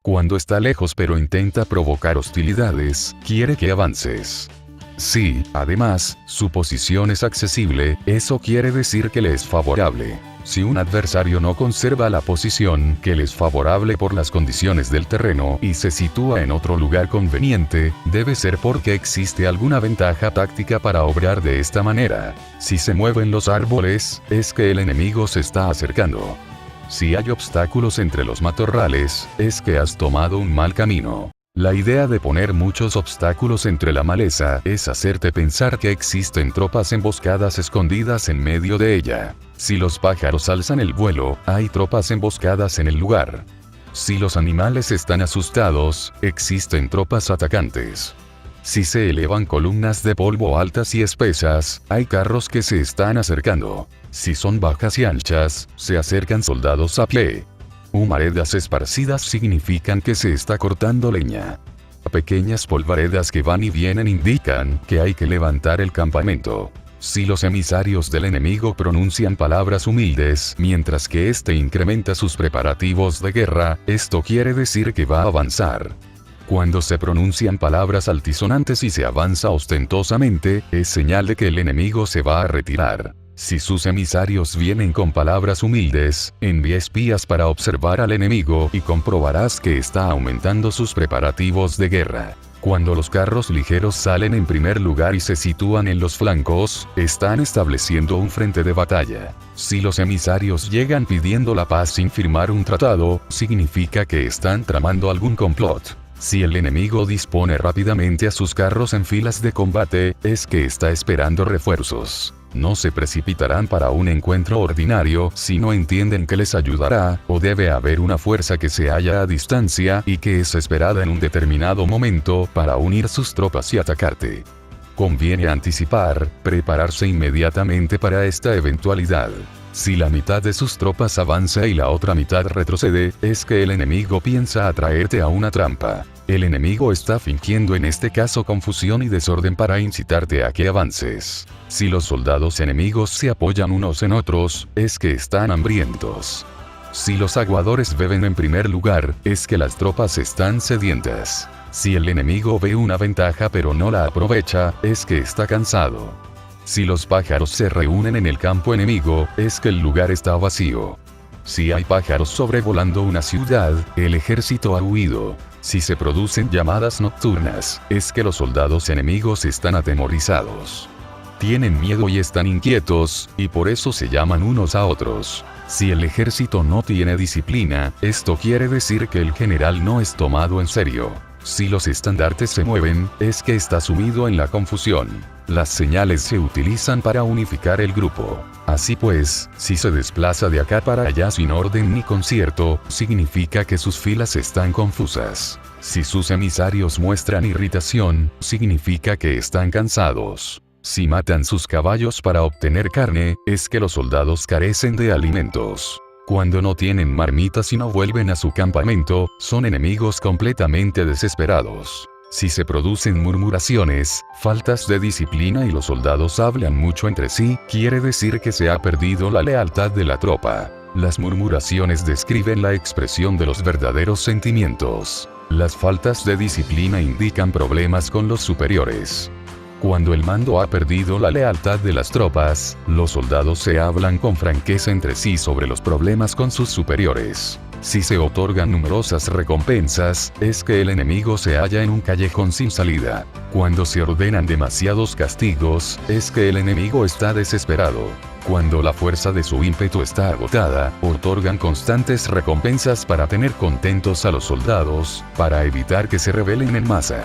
Cuando está lejos pero intenta provocar hostilidades, quiere que avances. Si, además, su posición es accesible, eso quiere decir que le es favorable. Si un adversario no conserva la posición que le es favorable por las condiciones del terreno y se sitúa en otro lugar conveniente, debe ser porque existe alguna ventaja táctica para obrar de esta manera. Si se mueven los árboles, es que el enemigo se está acercando. Si hay obstáculos entre los matorrales, es que has tomado un mal camino. La idea de poner muchos obstáculos entre la maleza es hacerte pensar que existen tropas emboscadas escondidas en medio de ella. Si los pájaros alzan el vuelo, hay tropas emboscadas en el lugar. Si los animales están asustados, existen tropas atacantes. Si se elevan columnas de polvo altas y espesas, hay carros que se están acercando. Si son bajas y anchas, se acercan soldados a pie. Humaredas esparcidas significan que se está cortando leña. Pequeñas polvaredas que van y vienen indican que hay que levantar el campamento. Si los emisarios del enemigo pronuncian palabras humildes mientras que éste incrementa sus preparativos de guerra, esto quiere decir que va a avanzar. Cuando se pronuncian palabras altisonantes y se avanza ostentosamente, es señal de que el enemigo se va a retirar. Si sus emisarios vienen con palabras humildes, envía espías para observar al enemigo y comprobarás que está aumentando sus preparativos de guerra. Cuando los carros ligeros salen en primer lugar y se sitúan en los flancos, están estableciendo un frente de batalla. Si los emisarios llegan pidiendo la paz sin firmar un tratado, significa que están tramando algún complot. Si el enemigo dispone rápidamente a sus carros en filas de combate, es que está esperando refuerzos. No se precipitarán para un encuentro ordinario si no entienden que les ayudará, o debe haber una fuerza que se halla a distancia y que es esperada en un determinado momento para unir sus tropas y atacarte. Conviene anticipar, prepararse inmediatamente para esta eventualidad. Si la mitad de sus tropas avanza y la otra mitad retrocede, es que el enemigo piensa atraerte a una trampa. El enemigo está fingiendo en este caso confusión y desorden para incitarte a que avances. Si los soldados enemigos se apoyan unos en otros, es que están hambrientos. Si los aguadores beben en primer lugar, es que las tropas están sedientas. Si el enemigo ve una ventaja pero no la aprovecha, es que está cansado. Si los pájaros se reúnen en el campo enemigo, es que el lugar está vacío. Si hay pájaros sobrevolando una ciudad, el ejército ha huido. Si se producen llamadas nocturnas, es que los soldados enemigos están atemorizados. Tienen miedo y están inquietos, y por eso se llaman unos a otros. Si el ejército no tiene disciplina, esto quiere decir que el general no es tomado en serio. Si los estandartes se mueven, es que está sumido en la confusión. Las señales se utilizan para unificar el grupo. Así pues, si se desplaza de acá para allá sin orden ni concierto, significa que sus filas están confusas. Si sus emisarios muestran irritación, significa que están cansados. Si matan sus caballos para obtener carne, es que los soldados carecen de alimentos. Cuando no tienen marmitas y no vuelven a su campamento, son enemigos completamente desesperados. Si se producen murmuraciones, faltas de disciplina y los soldados hablan mucho entre sí, quiere decir que se ha perdido la lealtad de la tropa. Las murmuraciones describen la expresión de los verdaderos sentimientos. Las faltas de disciplina indican problemas con los superiores. Cuando el mando ha perdido la lealtad de las tropas, los soldados se hablan con franqueza entre sí sobre los problemas con sus superiores. Si se otorgan numerosas recompensas, es que el enemigo se halla en un callejón sin salida. Cuando se ordenan demasiados castigos, es que el enemigo está desesperado. Cuando la fuerza de su ímpetu está agotada, otorgan constantes recompensas para tener contentos a los soldados, para evitar que se rebelen en masa.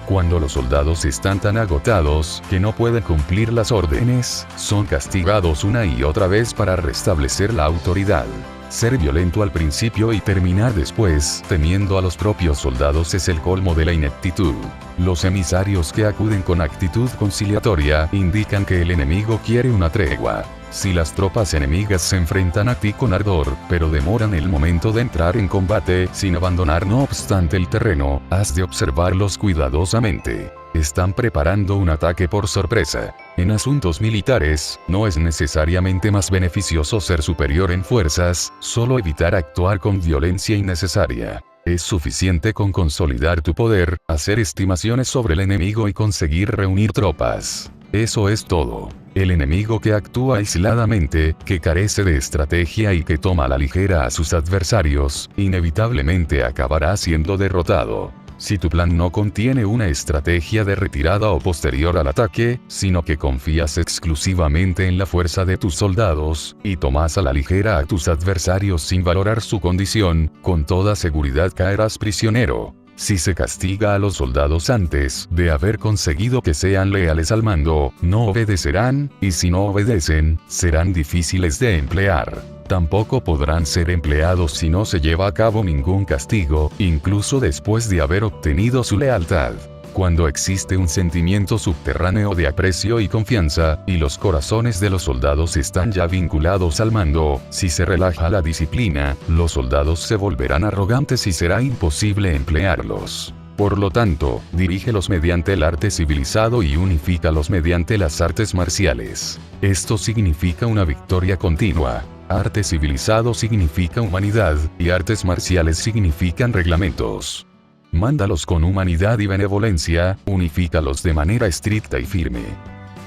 Cuando los soldados están tan agotados que no pueden cumplir las órdenes, son castigados una y otra vez para restablecer la autoridad. Ser violento al principio y terminar después, temiendo a los propios soldados es el colmo de la ineptitud. Los emisarios que acuden con actitud conciliatoria indican que el enemigo quiere una tregua. Si las tropas enemigas se enfrentan a ti con ardor, pero demoran el momento de entrar en combate sin abandonar no obstante el terreno, has de observarlos cuidadosamente. Están preparando un ataque por sorpresa. En asuntos militares, no es necesariamente más beneficioso ser superior en fuerzas, solo evitar actuar con violencia innecesaria. Es suficiente con consolidar tu poder, hacer estimaciones sobre el enemigo y conseguir reunir tropas. Eso es todo. El enemigo que actúa aisladamente, que carece de estrategia y que toma a la ligera a sus adversarios, inevitablemente acabará siendo derrotado. Si tu plan no contiene una estrategia de retirada o posterior al ataque, sino que confías exclusivamente en la fuerza de tus soldados, y tomas a la ligera a tus adversarios sin valorar su condición, con toda seguridad caerás prisionero. Si se castiga a los soldados antes de haber conseguido que sean leales al mando, no obedecerán, y si no obedecen, serán difíciles de emplear. Tampoco podrán ser empleados si no se lleva a cabo ningún castigo, incluso después de haber obtenido su lealtad. Cuando existe un sentimiento subterráneo de aprecio y confianza, y los corazones de los soldados están ya vinculados al mando, si se relaja la disciplina, los soldados se volverán arrogantes y será imposible emplearlos. Por lo tanto, dirígelos mediante el arte civilizado y unifícalos mediante las artes marciales. Esto significa una victoria continua. Arte civilizado significa humanidad, y artes marciales significan reglamentos. Mándalos con humanidad y benevolencia, unifícalos de manera estricta y firme.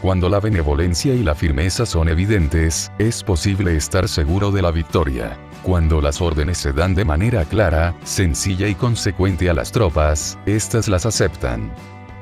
Cuando la benevolencia y la firmeza son evidentes, es posible estar seguro de la victoria. Cuando las órdenes se dan de manera clara, sencilla y consecuente a las tropas, éstas las aceptan.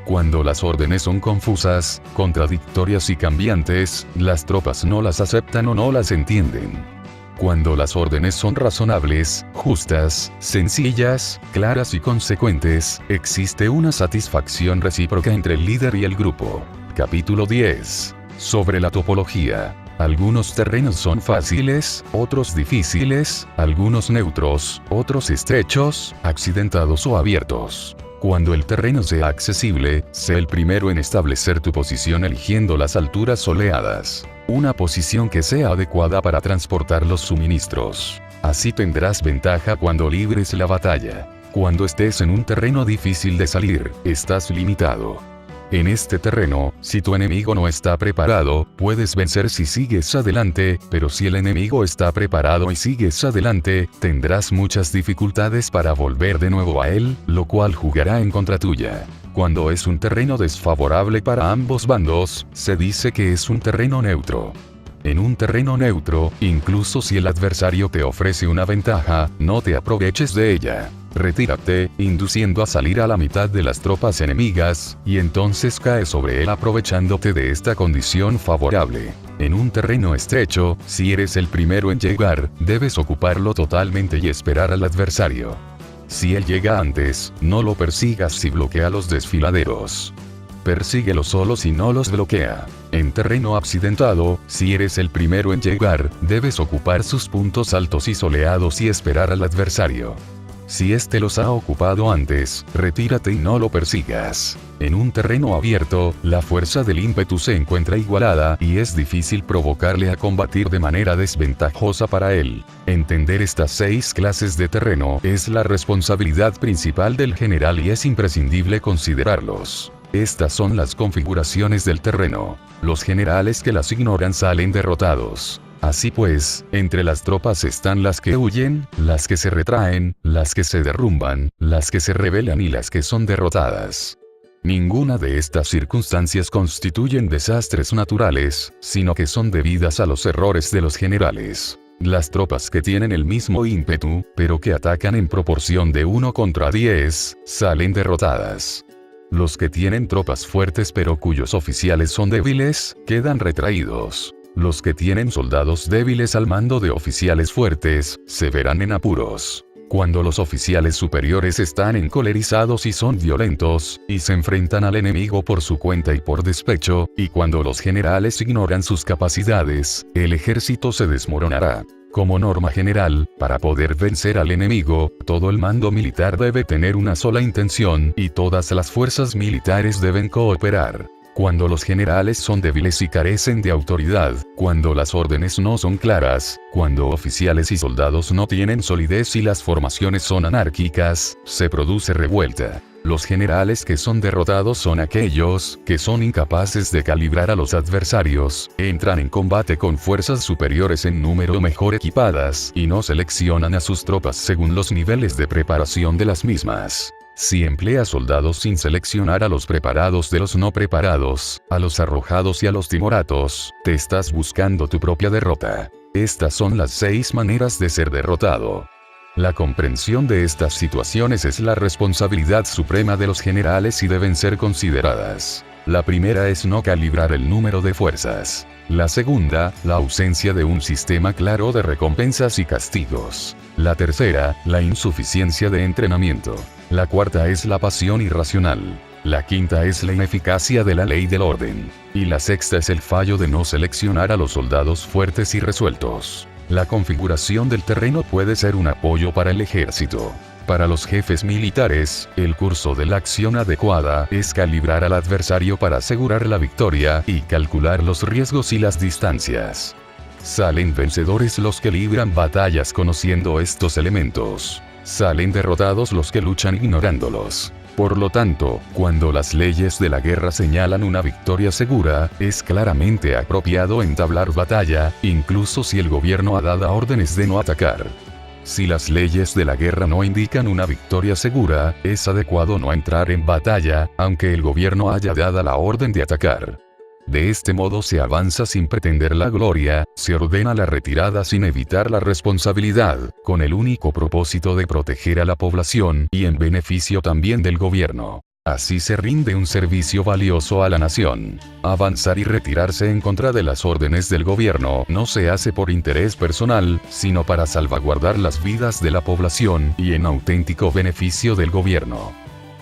Cuando las órdenes son confusas, contradictorias y cambiantes, las tropas no las aceptan o no las entienden. Cuando las órdenes son razonables, justas, sencillas, claras y consecuentes, existe una satisfacción recíproca entre el líder y el grupo. Capítulo 10. Sobre la topología. Algunos terrenos son fáciles, otros difíciles, algunos neutros, otros estrechos, accidentados o abiertos. Cuando el terreno sea accesible, sé el primero en establecer tu posición eligiendo las alturas soleadas. Una posición que sea adecuada para transportar los suministros. Así tendrás ventaja cuando libres la batalla. Cuando estés en un terreno difícil de salir, estás limitado. En este terreno, si tu enemigo no está preparado, puedes vencer si sigues adelante, pero si el enemigo está preparado y sigues adelante, tendrás muchas dificultades para volver de nuevo a él, lo cual jugará en contra tuya. Cuando es un terreno desfavorable para ambos bandos, se dice que es un terreno neutro. En un terreno neutro, incluso si el adversario te ofrece una ventaja, no te aproveches de ella. Retírate, induciendo a salir a la mitad de las tropas enemigas, y entonces cae sobre él aprovechándote de esta condición favorable. En un terreno estrecho, si eres el primero en llegar, debes ocuparlo totalmente y esperar al adversario. Si él llega antes, no lo persigas y bloquea los desfiladeros. Persíguelo solo si no los bloquea. En terreno accidentado, si eres el primero en llegar, debes ocupar sus puntos altos y soleados y esperar al adversario. Si éste los ha ocupado antes, retírate y no lo persigas. En un terreno abierto, la fuerza del ímpetu se encuentra igualada y es difícil provocarle a combatir de manera desventajosa para él. Entender estas 6 clases de terreno es la responsabilidad principal del general y es imprescindible considerarlos. Estas son las configuraciones del terreno. Los generales que las ignoran salen derrotados. Así pues, entre las tropas están las que huyen, las que se retraen, las que se derrumban, las que se rebelan y las que son derrotadas. Ninguna de estas circunstancias constituyen desastres naturales, sino que son debidas a los errores de los generales. Las tropas que tienen el mismo ímpetu, pero que atacan en proporción de 1 contra 10, salen derrotadas. Los que tienen tropas fuertes pero cuyos oficiales son débiles, quedan retraídos. Los que tienen soldados débiles al mando de oficiales fuertes, se verán en apuros. Cuando los oficiales superiores están encolerizados y son violentos, y se enfrentan al enemigo por su cuenta y por despecho, y cuando los generales ignoran sus capacidades, el ejército se desmoronará. Como norma general, para poder vencer al enemigo, todo el mando militar debe tener una sola intención, y todas las fuerzas militares deben cooperar. Cuando los generales son débiles y carecen de autoridad, cuando las órdenes no son claras, cuando oficiales y soldados no tienen solidez y las formaciones son anárquicas, se produce revuelta. Los generales que son derrotados son aquellos que son incapaces de calibrar a los adversarios, entran en combate con fuerzas superiores en número mejor equipadas y no seleccionan a sus tropas según los niveles de preparación de las mismas. Si empleas soldados sin seleccionar a los preparados de los no preparados, a los arrojados y a los timoratos, te estás buscando tu propia derrota. Estas son las 6 maneras de ser derrotado. La comprensión de estas situaciones es la responsabilidad suprema de los generales y deben ser consideradas. La primera es no calibrar el número de fuerzas. La segunda, la ausencia de un sistema claro de recompensas y castigos. La tercera, la insuficiencia de entrenamiento. La cuarta es la pasión irracional. La quinta es la ineficacia de la ley del orden. Y la sexta es el fallo de no seleccionar a los soldados fuertes y resueltos. La configuración del terreno puede ser un apoyo para el ejército. Para los jefes militares, el curso de la acción adecuada es calibrar al adversario para asegurar la victoria y calcular los riesgos y las distancias. Salen vencedores los que libran batallas conociendo estos elementos. Salen derrotados los que luchan ignorándolos. Por lo tanto, cuando las leyes de la guerra señalan una victoria segura, es claramente apropiado entablar batalla, incluso si el gobierno ha dado órdenes de no atacar. Si las leyes de la guerra no indican una victoria segura, es adecuado no entrar en batalla, aunque el gobierno haya dado la orden de atacar. De este modo se avanza sin pretender la gloria, se ordena la retirada sin evitar la responsabilidad, con el único propósito de proteger a la población y en beneficio también del gobierno. Así se rinde un servicio valioso a la nación. Avanzar y retirarse en contra de las órdenes del gobierno no se hace por interés personal, sino para salvaguardar las vidas de la población y en auténtico beneficio del gobierno.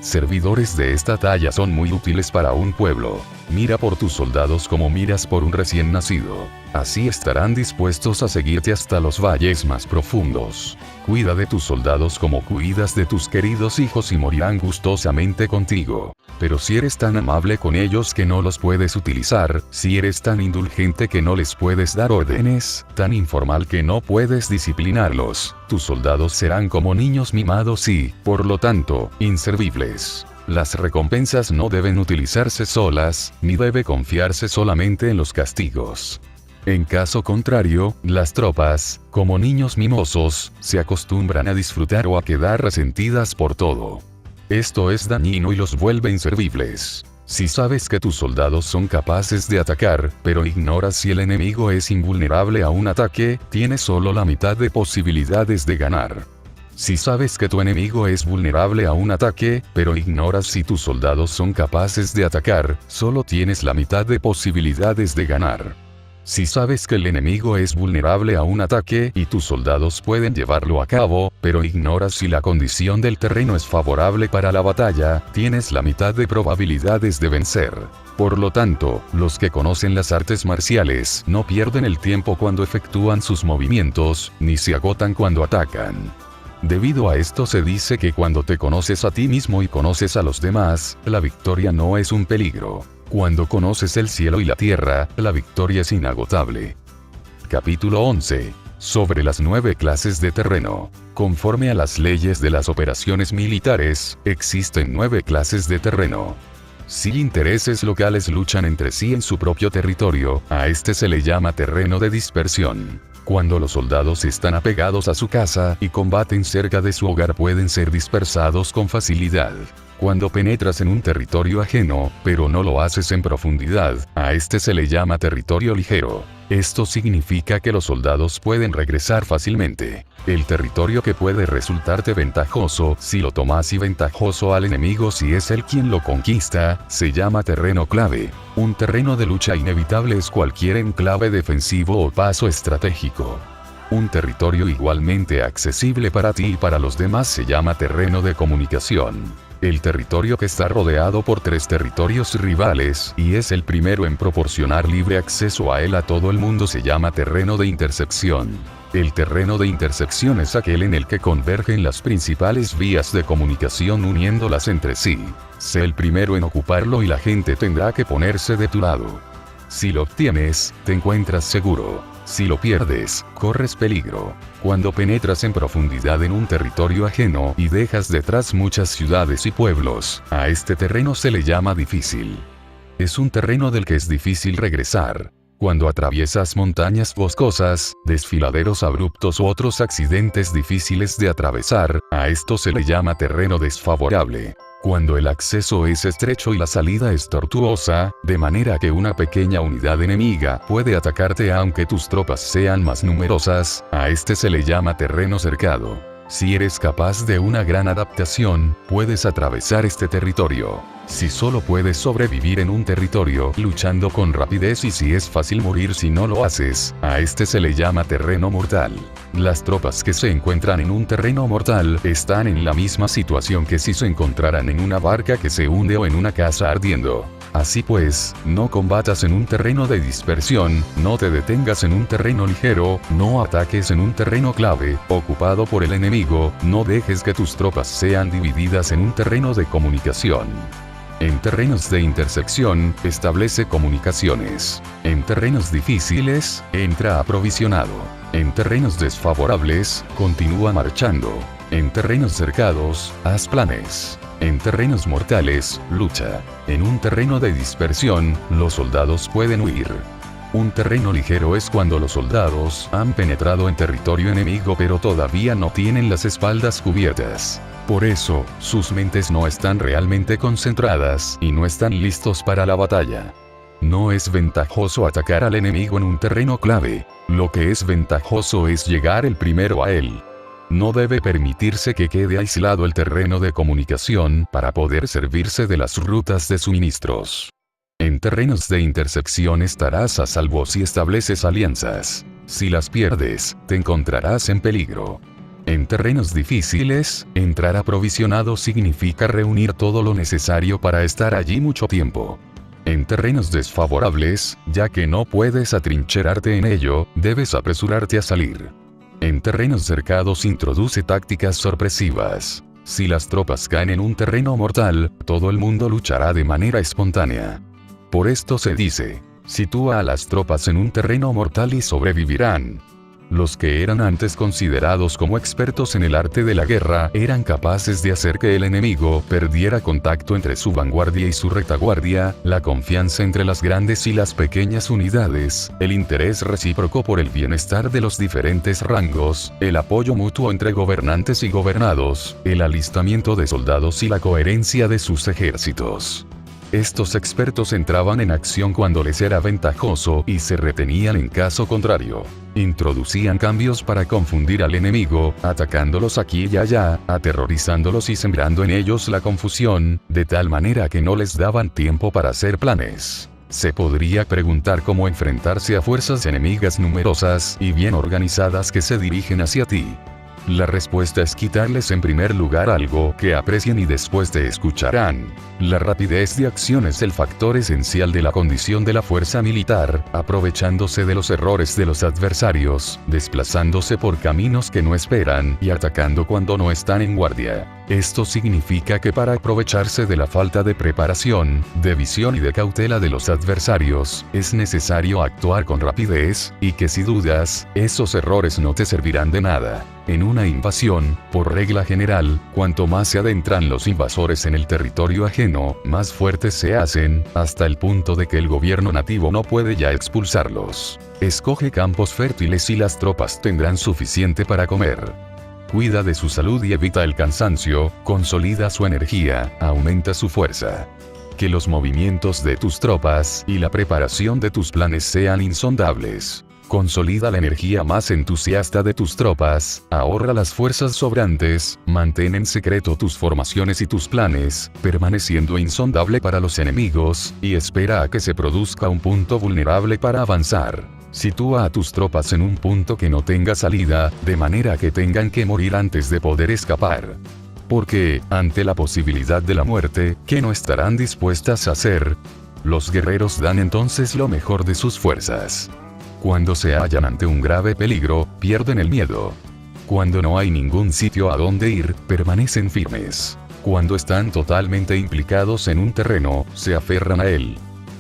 Servidores de esta talla son muy útiles para un pueblo. Mira por tus soldados como miras por un recién nacido. Así estarán dispuestos a seguirte hasta los valles más profundos. Cuida de tus soldados como cuidas de tus queridos hijos y morirán gustosamente contigo. Pero si eres tan amable con ellos que no los puedes utilizar, si eres tan indulgente que no les puedes dar órdenes, tan informal que no puedes disciplinarlos, tus soldados serán como niños mimados y, por lo tanto, inservibles. Las recompensas no deben utilizarse solas, ni debe confiarse solamente en los castigos. En caso contrario, las tropas, como niños mimosos, se acostumbran a disfrutar o a quedar resentidas por todo. Esto es dañino y los vuelve inservibles. Si sabes que tus soldados son capaces de atacar, pero ignoras si el enemigo es invulnerable a un ataque, tienes solo la mitad de posibilidades de ganar. Si sabes que tu enemigo es vulnerable a un ataque, pero ignoras si tus soldados son capaces de atacar, solo tienes la mitad de posibilidades de ganar. Si sabes que el enemigo es vulnerable a un ataque y tus soldados pueden llevarlo a cabo, pero ignoras si la condición del terreno es favorable para la batalla, tienes la mitad de probabilidades de vencer. Por lo tanto, los que conocen las artes marciales no pierden el tiempo cuando efectúan sus movimientos, ni se agotan cuando atacan. Debido a esto se dice que cuando te conoces a ti mismo y conoces a los demás, la victoria no es un peligro. Cuando conoces el cielo y la tierra, la victoria es inagotable. Capítulo 11. Sobre las 9 clases de terreno. Conforme a las leyes de las operaciones militares, existen 9 clases de terreno. Si intereses locales luchan entre sí en su propio territorio, a este se le llama terreno de dispersión. Cuando los soldados están apegados a su casa y combaten cerca de su hogar pueden ser dispersados con facilidad. Cuando penetras en un territorio ajeno, pero no lo haces en profundidad, a este se le llama territorio ligero. Esto significa que los soldados pueden regresar fácilmente. El territorio que puede resultarte ventajoso si lo tomas y ventajoso al enemigo si es él quien lo conquista, se llama terreno clave. Un terreno de lucha inevitable es cualquier enclave defensivo o paso estratégico. Un territorio igualmente accesible para ti y para los demás se llama terreno de comunicación. El territorio que está rodeado por 3 territorios rivales, y es el primero en proporcionar libre acceso a él a todo el mundo se llama terreno de intersección. El terreno de intersección es aquel en el que convergen las principales vías de comunicación uniéndolas entre sí. Sé el primero en ocuparlo y la gente tendrá que ponerse de tu lado. Si lo obtienes, te encuentras seguro. Si lo pierdes, corres peligro. Cuando penetras en profundidad en un territorio ajeno y dejas detrás muchas ciudades y pueblos, a este terreno se le llama difícil. Es un terreno del que es difícil regresar. Cuando atraviesas montañas boscosas, desfiladeros abruptos u otros accidentes difíciles de atravesar, a esto se le llama terreno desfavorable. Cuando el acceso es estrecho y la salida es tortuosa, de manera que una pequeña unidad enemiga puede atacarte aunque tus tropas sean más numerosas, a este se le llama terreno cercado. Si eres capaz de una gran adaptación, puedes atravesar este territorio. Si solo puedes sobrevivir en un territorio luchando con rapidez y si es fácil morir si no lo haces, a este se le llama terreno mortal. Las tropas que se encuentran en un terreno mortal están en la misma situación que si se encontraran en una barca que se hunde o en una casa ardiendo. Así pues, no combatas en un terreno de dispersión, no te detengas en un terreno ligero, no ataques en un terreno clave, ocupado por el enemigo, no dejes que tus tropas sean divididas en un terreno de comunicación. En terrenos de intersección, establece comunicaciones. En terrenos difíciles, entra aprovisionado. En terrenos desfavorables, continúa marchando. En terrenos cercados, haz planes. En terrenos mortales, lucha. En un terreno de dispersión, los soldados pueden huir. Un terreno ligero es cuando los soldados han penetrado en territorio enemigo pero todavía no tienen las espaldas cubiertas. Por eso, sus mentes no están realmente concentradas y no están listos para la batalla. No es ventajoso atacar al enemigo en un terreno clave. Lo que es ventajoso es llegar el primero a él. No debe permitirse que quede aislado el terreno de comunicación para poder servirse de las rutas de suministros. En terrenos de intersección estarás a salvo si estableces alianzas. Si las pierdes, te encontrarás en peligro. En terrenos difíciles, entrar aprovisionado significa reunir todo lo necesario para estar allí mucho tiempo. En terrenos desfavorables, ya que no puedes atrincherarte en ello, debes apresurarte a salir. En terrenos cercados introduce tácticas sorpresivas. Si las tropas caen en un terreno mortal, todo el mundo luchará de manera espontánea. Por esto se dice, sitúa a las tropas en un terreno mortal y sobrevivirán. Los que eran antes considerados como expertos en el arte de la guerra eran capaces de hacer que el enemigo perdiera contacto entre su vanguardia y su retaguardia, la confianza entre las grandes y las pequeñas unidades, el interés recíproco por el bienestar de los diferentes rangos, el apoyo mutuo entre gobernantes y gobernados, el alistamiento de soldados y la coherencia de sus ejércitos. Estos expertos entraban en acción cuando les era ventajoso y se retenían en caso contrario. Introducían cambios para confundir al enemigo, atacándolos aquí y allá, aterrorizándolos y sembrando en ellos la confusión, de tal manera que no les daban tiempo para hacer planes. Se podría preguntar cómo enfrentarse a fuerzas enemigas numerosas y bien organizadas que se dirigen hacia ti. La respuesta es quitarles en primer lugar algo que aprecien y después te escucharán. La rapidez de acción es el factor esencial de la condición de la fuerza militar, aprovechándose de los errores de los adversarios, desplazándose por caminos que no esperan y atacando cuando no están en guardia. Esto significa que para aprovecharse de la falta de preparación, de visión y de cautela de los adversarios, es necesario actuar con rapidez, y que si dudas, esos errores no te servirán de nada. En una invasión, por regla general, cuanto más se adentran los invasores en el territorio ajeno, más fuertes se hacen, hasta el punto de que el gobierno nativo no puede ya expulsarlos. Escoge campos fértiles y las tropas tendrán suficiente para comer. Cuida de su salud y evita el cansancio, consolida su energía, aumenta su fuerza. Que los movimientos de tus tropas y la preparación de tus planes sean insondables. Consolida la energía más entusiasta de tus tropas, ahorra las fuerzas sobrantes, mantén en secreto tus formaciones y tus planes, permaneciendo insondable para los enemigos, y espera a que se produzca un punto vulnerable para avanzar. Sitúa a tus tropas en un punto que no tenga salida, de manera que tengan que morir antes de poder escapar. Porque, ante la posibilidad de la muerte, ¿qué no estarán dispuestas a hacer? Los guerreros dan entonces lo mejor de sus fuerzas. Cuando se hallan ante un grave peligro, pierden el miedo. Cuando no hay ningún sitio a donde ir, permanecen firmes. Cuando están totalmente implicados en un terreno, se aferran a él.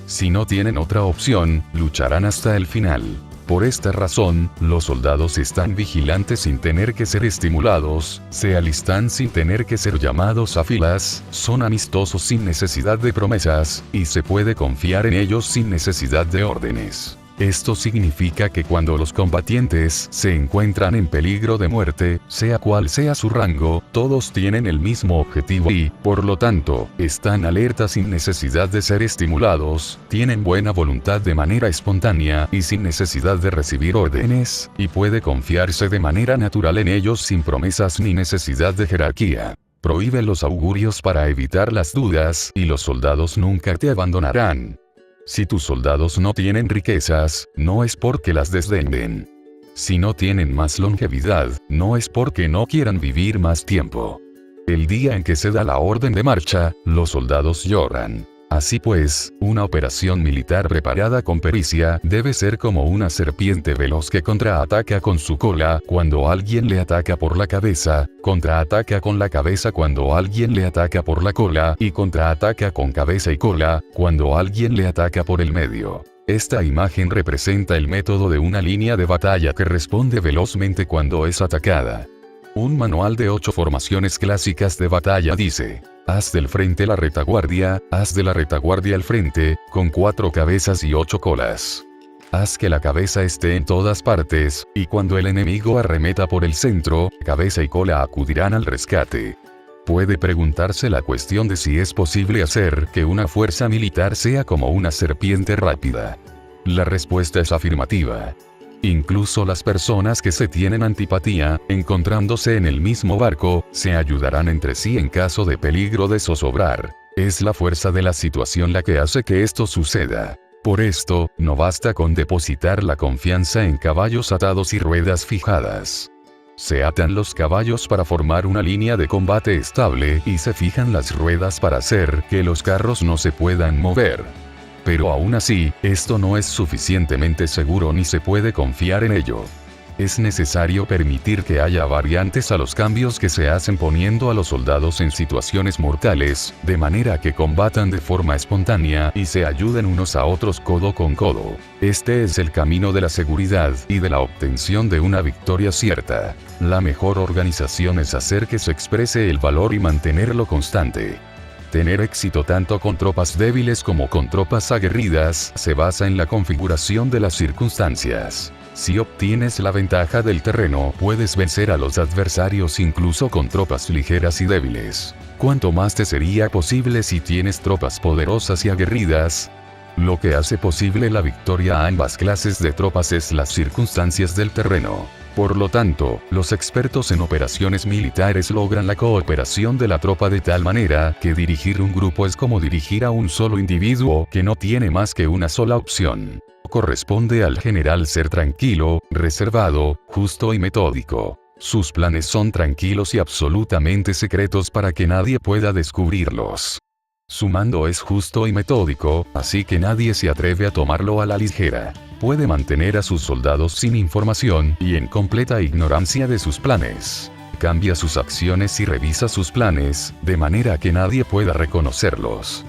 Si no tienen otra opción, lucharán hasta el final. Por esta razón, los soldados están vigilantes sin tener que ser estimulados, se alistan sin tener que ser llamados a filas, son amistosos sin necesidad de promesas, y se puede confiar en ellos sin necesidad de órdenes. Esto significa que cuando los combatientes se encuentran en peligro de muerte, sea cual sea su rango, todos tienen el mismo objetivo y, por lo tanto, están alertas sin necesidad de ser estimulados, tienen buena voluntad de manera espontánea y sin necesidad de recibir órdenes, y puede confiarse de manera natural en ellos sin promesas ni necesidad de jerarquía. Prohíbe los augurios para evitar las dudas, y los soldados nunca te abandonarán. Si tus soldados no tienen riquezas, no es porque las desdeñen. Si no tienen más longevidad, no es porque no quieran vivir más tiempo. El día en que se da la orden de marcha, los soldados lloran. Así pues, una operación militar preparada con pericia debe ser como una serpiente veloz que contraataca con su cola cuando alguien le ataca por la cabeza, contraataca con la cabeza cuando alguien le ataca por la cola y contraataca con cabeza y cola cuando alguien le ataca por el medio. Esta imagen representa el método de una línea de batalla que responde velozmente cuando es atacada. Un manual de 8 formaciones clásicas de batalla dice: haz del frente la retaguardia, haz de la retaguardia el frente, con 4 cabezas y 8 colas. Haz que la cabeza esté en todas partes, y cuando el enemigo arremeta por el centro, cabeza y cola acudirán al rescate. Puede preguntarse la cuestión de si es posible hacer que una fuerza militar sea como una serpiente rápida. La respuesta es afirmativa. Incluso las personas que se tienen antipatía, encontrándose en el mismo barco, se ayudarán entre sí en caso de peligro de zozobrar. Es la fuerza de la situación la que hace que esto suceda. Por esto, no basta con depositar la confianza en caballos atados y ruedas fijadas. Se atan los caballos para formar una línea de combate estable y se fijan las ruedas para hacer que los carros no se puedan mover. Pero aún así, esto no es suficientemente seguro ni se puede confiar en ello. Es necesario permitir que haya variantes a los cambios que se hacen poniendo a los soldados en situaciones mortales, de manera que combatan de forma espontánea y se ayuden unos a otros codo con codo. Este es el camino de la seguridad y de la obtención de una victoria cierta. La mejor organización es hacer que se exprese el valor y mantenerlo constante. Tener éxito tanto con tropas débiles como con tropas aguerridas se basa en la configuración de las circunstancias. Si obtienes la ventaja del terreno, puedes vencer a los adversarios incluso con tropas ligeras y débiles. ¿Cuánto más te sería posible si tienes tropas poderosas y aguerridas? Lo que hace posible la victoria a ambas clases de tropas es las circunstancias del terreno. Por lo tanto, los expertos en operaciones militares logran la cooperación de la tropa de tal manera que dirigir un grupo es como dirigir a un solo individuo que no tiene más que una sola opción. Corresponde al general ser tranquilo, reservado, justo y metódico. Sus planes son tranquilos y absolutamente secretos para que nadie pueda descubrirlos. Su mando es justo y metódico, así que nadie se atreve a tomarlo a la ligera. Puede mantener a sus soldados sin información y en completa ignorancia de sus planes. Cambia sus acciones y revisa sus planes, de manera que nadie pueda reconocerlos.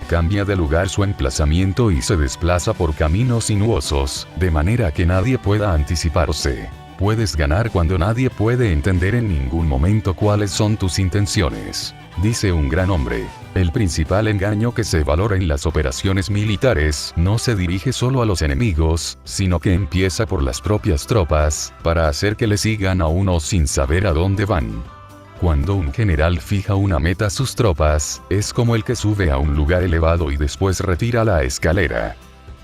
Cambia de lugar su emplazamiento y se desplaza por caminos sinuosos, de manera que nadie pueda anticiparse. Puedes ganar cuando nadie puede entender en ningún momento cuáles son tus intenciones. Dice un gran hombre: el principal engaño que se valora en las operaciones militares no se dirige solo a los enemigos, sino que empieza por las propias tropas, para hacer que le sigan a uno sin saber a dónde van. Cuando un general fija una meta a sus tropas, es como el que sube a un lugar elevado y después retira la escalera.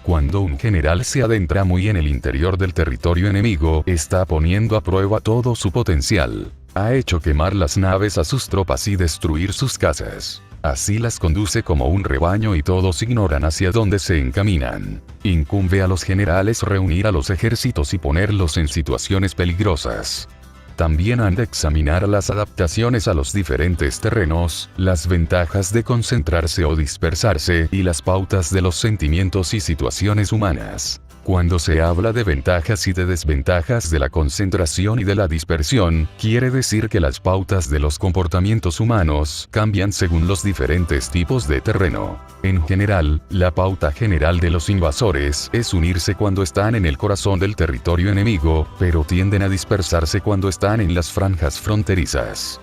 Cuando un general se adentra muy en el interior del territorio enemigo, está poniendo a prueba todo su potencial. Ha hecho quemar las naves a sus tropas y destruir sus casas. Así las conduce como un rebaño y todos ignoran hacia dónde se encaminan. Incumbe a los generales reunir a los ejércitos y ponerlos en situaciones peligrosas. También han de examinar las adaptaciones a los diferentes terrenos, las ventajas de concentrarse o dispersarse y las pautas de los sentimientos y situaciones humanas. Cuando se habla de ventajas y de desventajas de la concentración y de la dispersión, quiere decir que las pautas de los comportamientos humanos cambian según los diferentes tipos de terreno. En general, la pauta general de los invasores es unirse cuando están en el corazón del territorio enemigo, pero tienden a dispersarse cuando están en las franjas fronterizas.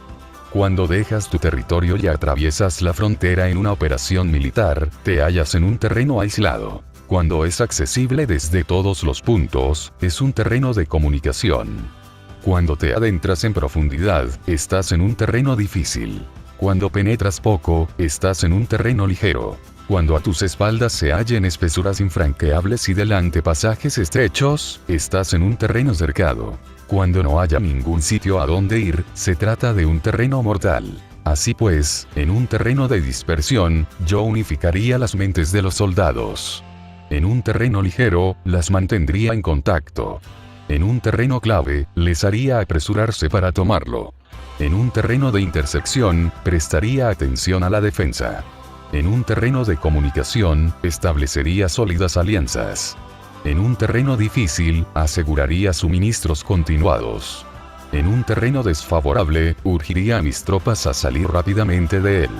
Cuando dejas tu territorio y atraviesas la frontera en una operación militar, te hallas en un terreno aislado. Cuando es accesible desde todos los puntos, es un terreno de comunicación. Cuando te adentras en profundidad, estás en un terreno difícil. Cuando penetras poco, estás en un terreno ligero. Cuando a tus espaldas se hallen espesuras infranqueables y delante pasajes estrechos, estás en un terreno cercado. Cuando no haya ningún sitio a donde ir, se trata de un terreno mortal. Así pues, en un terreno de dispersión, yo unificaría las mentes de los soldados. En un terreno ligero, las mantendría en contacto. En un terreno clave, les haría apresurarse para tomarlo. En un terreno de intersección, prestaría atención a la defensa. En un terreno de comunicación, establecería sólidas alianzas. En un terreno difícil, aseguraría suministros continuados. En un terreno desfavorable, urgiría a mis tropas a salir rápidamente de él.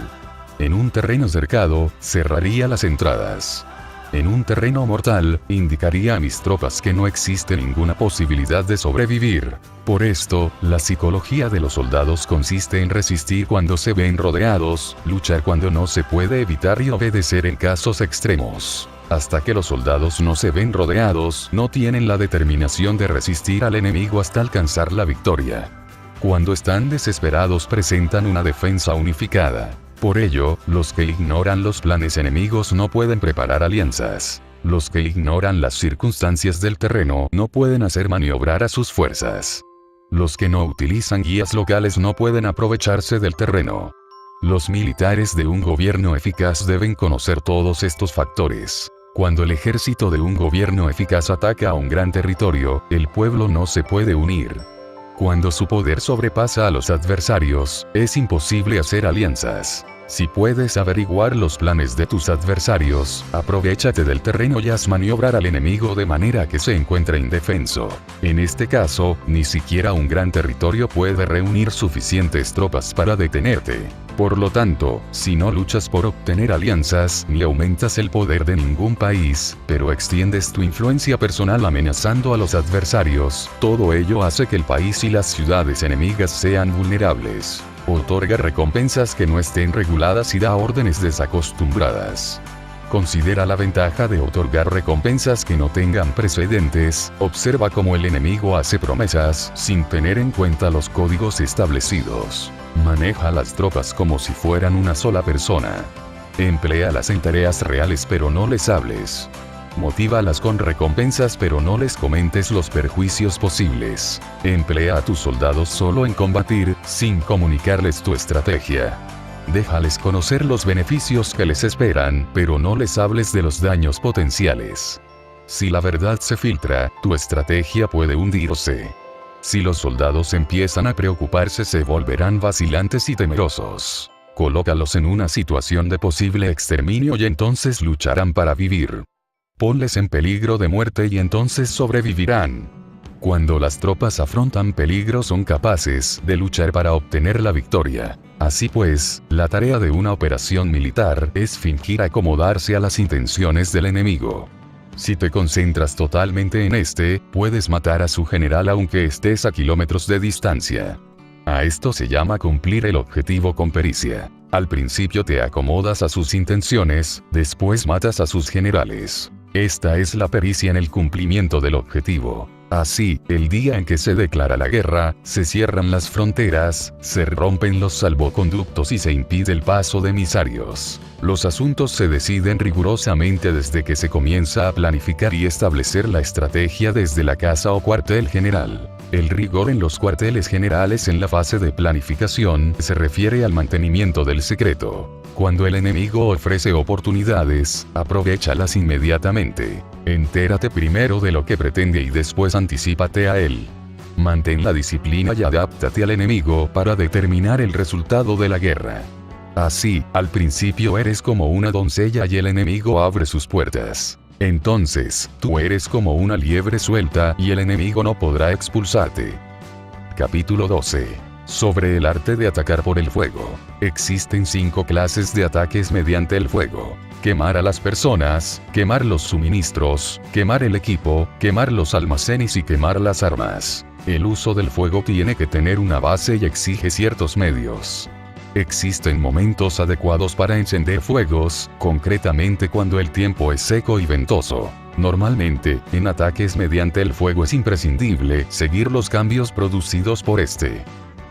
En un terreno cercado, cerraría las entradas. En un terreno mortal, indicaría a mis tropas que no existe ninguna posibilidad de sobrevivir. Por esto, la psicología de los soldados consiste en resistir cuando se ven rodeados, luchar cuando no se puede evitar y obedecer en casos extremos. Hasta que los soldados no se ven rodeados, no tienen la determinación de resistir al enemigo hasta alcanzar la victoria. Cuando están desesperados presentan una defensa unificada. Por ello, los que ignoran los planes enemigos no pueden preparar alianzas. Los que ignoran las circunstancias del terreno no pueden hacer maniobrar a sus fuerzas. Los que no utilizan guías locales no pueden aprovecharse del terreno. Los militares de un gobierno eficaz deben conocer todos estos factores. Cuando el ejército de un gobierno eficaz ataca a un gran territorio, el pueblo no se puede unir. Cuando su poder sobrepasa a los adversarios, es imposible hacer alianzas. Si puedes averiguar los planes de tus adversarios, aprovéchate del terreno y haz maniobrar al enemigo de manera que se encuentre indefenso. En este caso, ni siquiera un gran territorio puede reunir suficientes tropas para detenerte. Por lo tanto, si no luchas por obtener alianzas, ni aumentas el poder de ningún país, pero extiendes tu influencia personal amenazando a los adversarios, todo ello hace que el país y las ciudades enemigas sean vulnerables. Otorga recompensas que no estén reguladas y da órdenes desacostumbradas. Considera la ventaja de otorgar recompensas que no tengan precedentes, observa cómo el enemigo hace promesas sin tener en cuenta los códigos establecidos. Maneja las tropas como si fueran una sola persona. Empléalas en tareas reales pero no les hables. Motívalas con recompensas pero no les comentes los perjuicios posibles. Emplea a tus soldados solo en combatir, sin comunicarles tu estrategia. Déjales conocer los beneficios que les esperan, pero no les hables de los daños potenciales. Si la verdad se filtra, tu estrategia puede hundirse. Si los soldados empiezan a preocuparse, se volverán vacilantes y temerosos. Colócalos en una situación de posible exterminio y entonces lucharán para vivir. Ponles en peligro de muerte y entonces sobrevivirán. Cuando las tropas afrontan peligro son capaces de luchar para obtener la victoria. Así pues, la tarea de una operación militar es fingir acomodarse a las intenciones del enemigo. Si te concentras totalmente en este, puedes matar a su general aunque estés a kilómetros de distancia. A esto se llama cumplir el objetivo con pericia. Al principio te acomodas a sus intenciones, después matas a sus generales. Esta es la pericia en el cumplimiento del objetivo. Así, el día en que se declara la guerra, se cierran las fronteras, se rompen los salvoconductos y se impide el paso de emisarios. Los asuntos se deciden rigurosamente desde que se comienza a planificar y establecer la estrategia desde la casa o cuartel general. El rigor en los cuarteles generales en la fase de planificación se refiere al mantenimiento del secreto. Cuando el enemigo ofrece oportunidades, aprovéchalas inmediatamente. Entérate primero de lo que pretende y después anticípate a él. Mantén la disciplina y adáptate al enemigo para determinar el resultado de la guerra. Así, al principio eres como una doncella y el enemigo abre sus puertas. Entonces, tú eres como una liebre suelta y el enemigo no podrá expulsarte. Capítulo 12. Sobre el arte de atacar por el fuego. Existen 5 clases de ataques mediante el fuego. Quemar a las personas, quemar los suministros, quemar el equipo, quemar los almacenes y quemar las armas. El uso del fuego tiene que tener una base y exige ciertos medios. Existen momentos adecuados para encender fuegos, concretamente cuando el tiempo es seco y ventoso. Normalmente, en ataques mediante el fuego es imprescindible seguir los cambios producidos por este.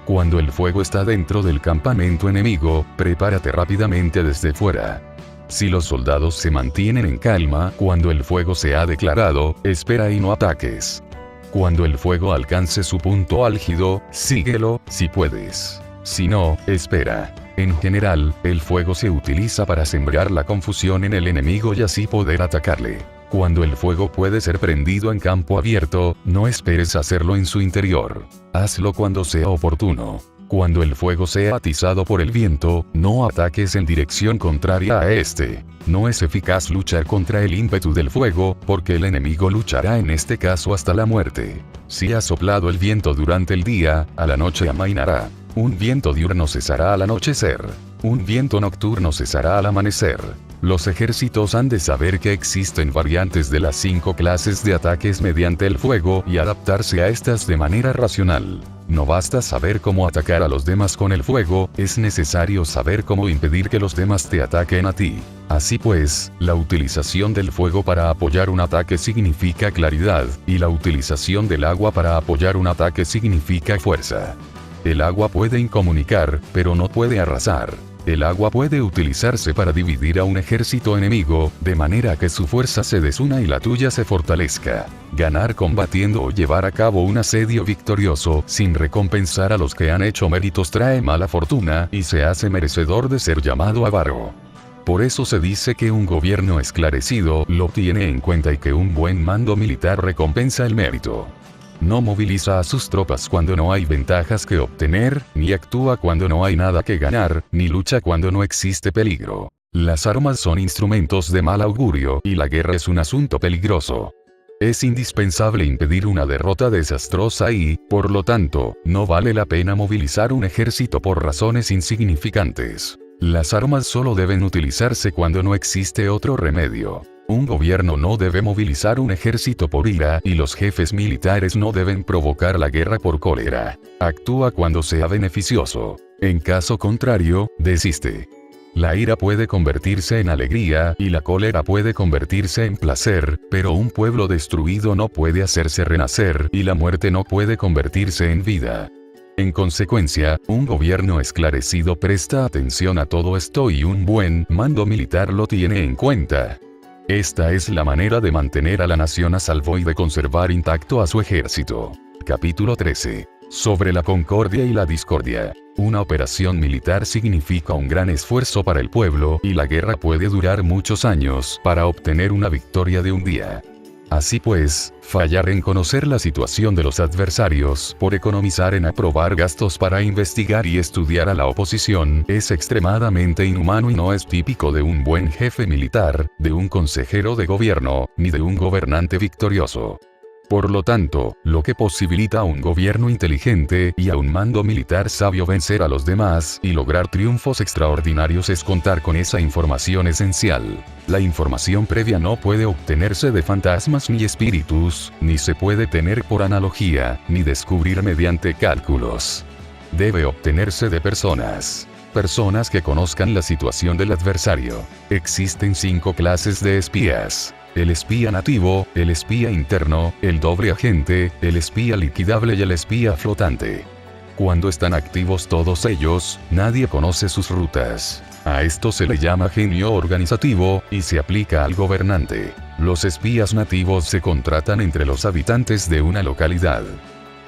Cuando el fuego está dentro del campamento enemigo, prepárate rápidamente desde fuera. Si los soldados se mantienen en calma cuando el fuego se ha declarado, espera y no ataques. Cuando el fuego alcance su punto álgido, síguelo, si puedes. Si no, espera. En general, el fuego se utiliza para sembrar la confusión en el enemigo y así poder atacarle. Cuando el fuego puede ser prendido en campo abierto, no esperes hacerlo en su interior. Hazlo cuando sea oportuno. Cuando el fuego sea atizado por el viento, no ataques en dirección contraria a este. No es eficaz luchar contra el ímpetu del fuego, porque el enemigo luchará en este caso hasta la muerte. Si ha soplado el viento durante el día, a la noche amainará. Un viento diurno cesará al anochecer. Un viento nocturno cesará al amanecer. Los ejércitos han de saber que existen variantes de las 5 clases de ataques mediante el fuego y adaptarse a estas de manera racional. No basta saber cómo atacar a los demás con el fuego, es necesario saber cómo impedir que los demás te ataquen a ti. Así pues, la utilización del fuego para apoyar un ataque significa claridad, y la utilización del agua para apoyar un ataque significa fuerza. El agua puede incomunicar, pero no puede arrasar. El agua puede utilizarse para dividir a un ejército enemigo, de manera que su fuerza se desuna y la tuya se fortalezca. Ganar combatiendo o llevar a cabo un asedio victorioso sin recompensar a los que han hecho méritos trae mala fortuna y se hace merecedor de ser llamado avaro. Por eso se dice que un gobierno esclarecido lo tiene en cuenta y que un buen mando militar recompensa el mérito. No moviliza a sus tropas cuando no hay ventajas que obtener, ni actúa cuando no hay nada que ganar, ni lucha cuando no existe peligro. Las armas son instrumentos de mal augurio y la guerra es un asunto peligroso. Es indispensable impedir una derrota desastrosa y, por lo tanto, no vale la pena movilizar un ejército por razones insignificantes. Las armas solo deben utilizarse cuando no existe otro remedio. Un gobierno no debe movilizar un ejército por ira y los jefes militares no deben provocar la guerra por cólera. Actúa cuando sea beneficioso. En caso contrario, desiste. La ira puede convertirse en alegría y la cólera puede convertirse en placer, pero un pueblo destruido no puede hacerse renacer y la muerte no puede convertirse en vida. En consecuencia, un gobierno esclarecido presta atención a todo esto y un buen mando militar lo tiene en cuenta. Esta es la manera de mantener a la nación a salvo y de conservar intacto a su ejército. Capítulo 13. Sobre la concordia y la discordia. Una operación militar significa un gran esfuerzo para el pueblo y la guerra puede durar muchos años para obtener una victoria de un día. Así pues, fallar en conocer la situación de los adversarios por economizar en aprobar gastos para investigar y estudiar a la oposición es extremadamente inhumano y no es típico de un buen jefe militar, de un consejero de gobierno, ni de un gobernante victorioso. Por lo tanto, lo que posibilita a un gobierno inteligente y a un mando militar sabio vencer a los demás y lograr triunfos extraordinarios es contar con esa información esencial. La información previa no puede obtenerse de fantasmas ni espíritus, ni se puede tener por analogía, ni descubrir mediante cálculos. Debe obtenerse de personas. Personas que conozcan la situación del adversario. Existen 5 clases de espías. El espía nativo, el espía interno, el doble agente, el espía liquidable y el espía flotante. Cuando están activos todos ellos, nadie conoce sus rutas. A esto se le llama genio organizativo, y se aplica al gobernante. Los espías nativos se contratan entre los habitantes de una localidad.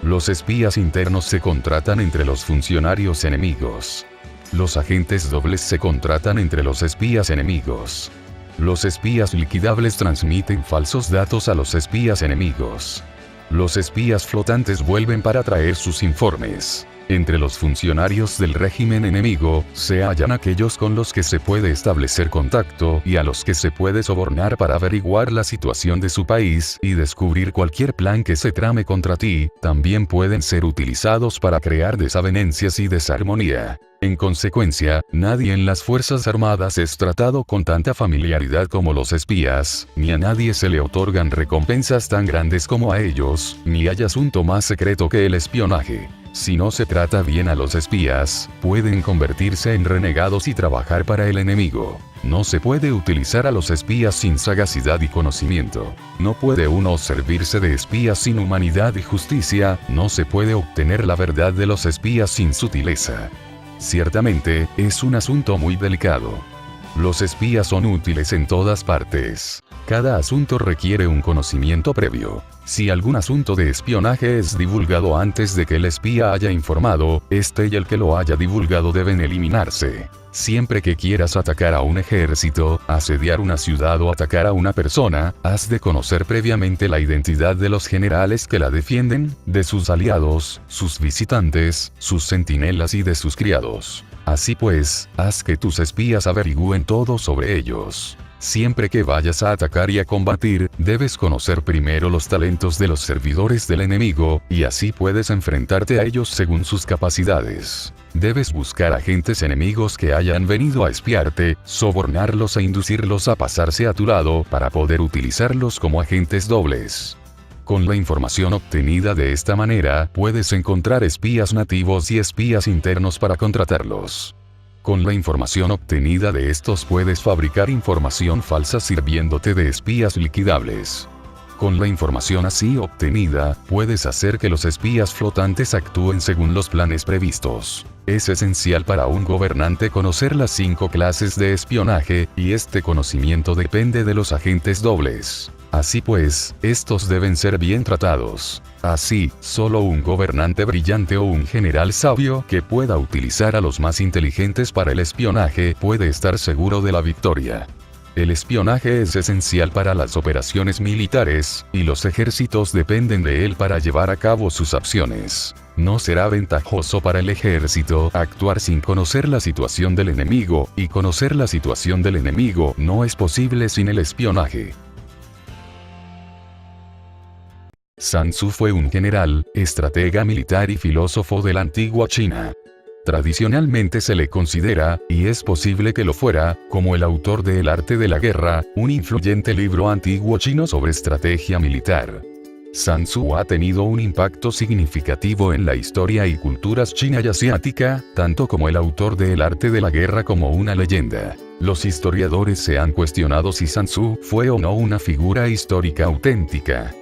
Los espías internos se contratan entre los funcionarios enemigos. Los agentes dobles se contratan entre los espías enemigos. Los espías liquidables transmiten falsos datos a los espías enemigos. Los espías flotantes vuelven para traer sus informes. Entre los funcionarios del régimen enemigo, se hallan aquellos con los que se puede establecer contacto y a los que se puede sobornar para averiguar la situación de su país y descubrir cualquier plan que se trame contra ti. También pueden ser utilizados para crear desavenencias y desarmonía. En consecuencia, nadie en las Fuerzas Armadas es tratado con tanta familiaridad como los espías, ni a nadie se le otorgan recompensas tan grandes como a ellos, ni hay asunto más secreto que el espionaje. Si no se trata bien a los espías, pueden convertirse en renegados y trabajar para el enemigo. No se puede utilizar a los espías sin sagacidad y conocimiento. No puede uno servirse de espías sin humanidad y justicia, no se puede obtener la verdad de los espías sin sutileza. Ciertamente, es un asunto muy delicado. Los espías son útiles en todas partes. Cada asunto requiere un conocimiento previo. Si algún asunto de espionaje es divulgado antes de que el espía haya informado, este y el que lo haya divulgado deben eliminarse. Siempre que quieras atacar a un ejército, asediar una ciudad o atacar a una persona, has de conocer previamente la identidad de los generales que la defienden, de sus aliados, sus visitantes, sus centinelas y de sus criados. Así pues, haz que tus espías averigüen todo sobre ellos. Siempre que vayas a atacar y a combatir, debes conocer primero los talentos de los servidores del enemigo, y así puedes enfrentarte a ellos según sus capacidades. Debes buscar agentes enemigos que hayan venido a espiarte, sobornarlos e inducirlos a pasarse a tu lado para poder utilizarlos como agentes dobles. Con la información obtenida de esta manera, puedes encontrar espías nativos y espías internos para contratarlos. Con la información obtenida de estos puedes fabricar información falsa sirviéndote de espías liquidables. Con la información así obtenida, puedes hacer que los espías flotantes actúen según los planes previstos. Es esencial para un gobernante conocer las 5 clases de espionaje, y este conocimiento depende de los agentes dobles. Así pues, estos deben ser bien tratados. Así, solo un gobernante brillante o un general sabio que pueda utilizar a los más inteligentes para el espionaje puede estar seguro de la victoria. El espionaje es esencial para las operaciones militares, y los ejércitos dependen de él para llevar a cabo sus acciones. No será ventajoso para el ejército actuar sin conocer la situación del enemigo, y conocer la situación del enemigo no es posible sin el espionaje. Sun Tzu fue un general, estratega militar y filósofo de la antigua China. Tradicionalmente se le considera, y es posible que lo fuera, como el autor de El arte de la guerra, un influyente libro antiguo chino sobre estrategia militar. Sun Tzu ha tenido un impacto significativo en la historia y culturas china y asiática, tanto como el autor de El arte de la guerra como una leyenda. Los historiadores se han cuestionado si Sun Tzu fue o no una figura histórica auténtica.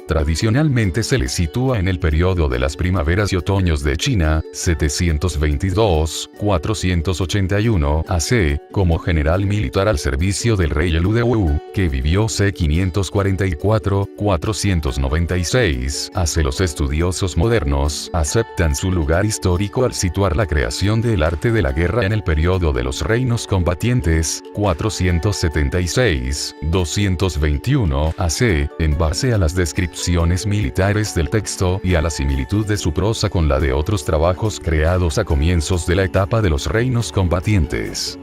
Tradicionalmente se le sitúa en el periodo de las primaveras y otoños de China, 722-481 AC, como general militar al servicio del rey Ludewu, que vivió c. 544-496 AC. Los estudiosos modernos aceptan su lugar histórico al situar la creación del arte de la guerra en el periodo de los reinos combatientes, 476-221 AC, en base a las descripciones militares del texto y a la similitud de su prosa con la de otros trabajos creados a comienzos de la etapa de los reinos combatientes.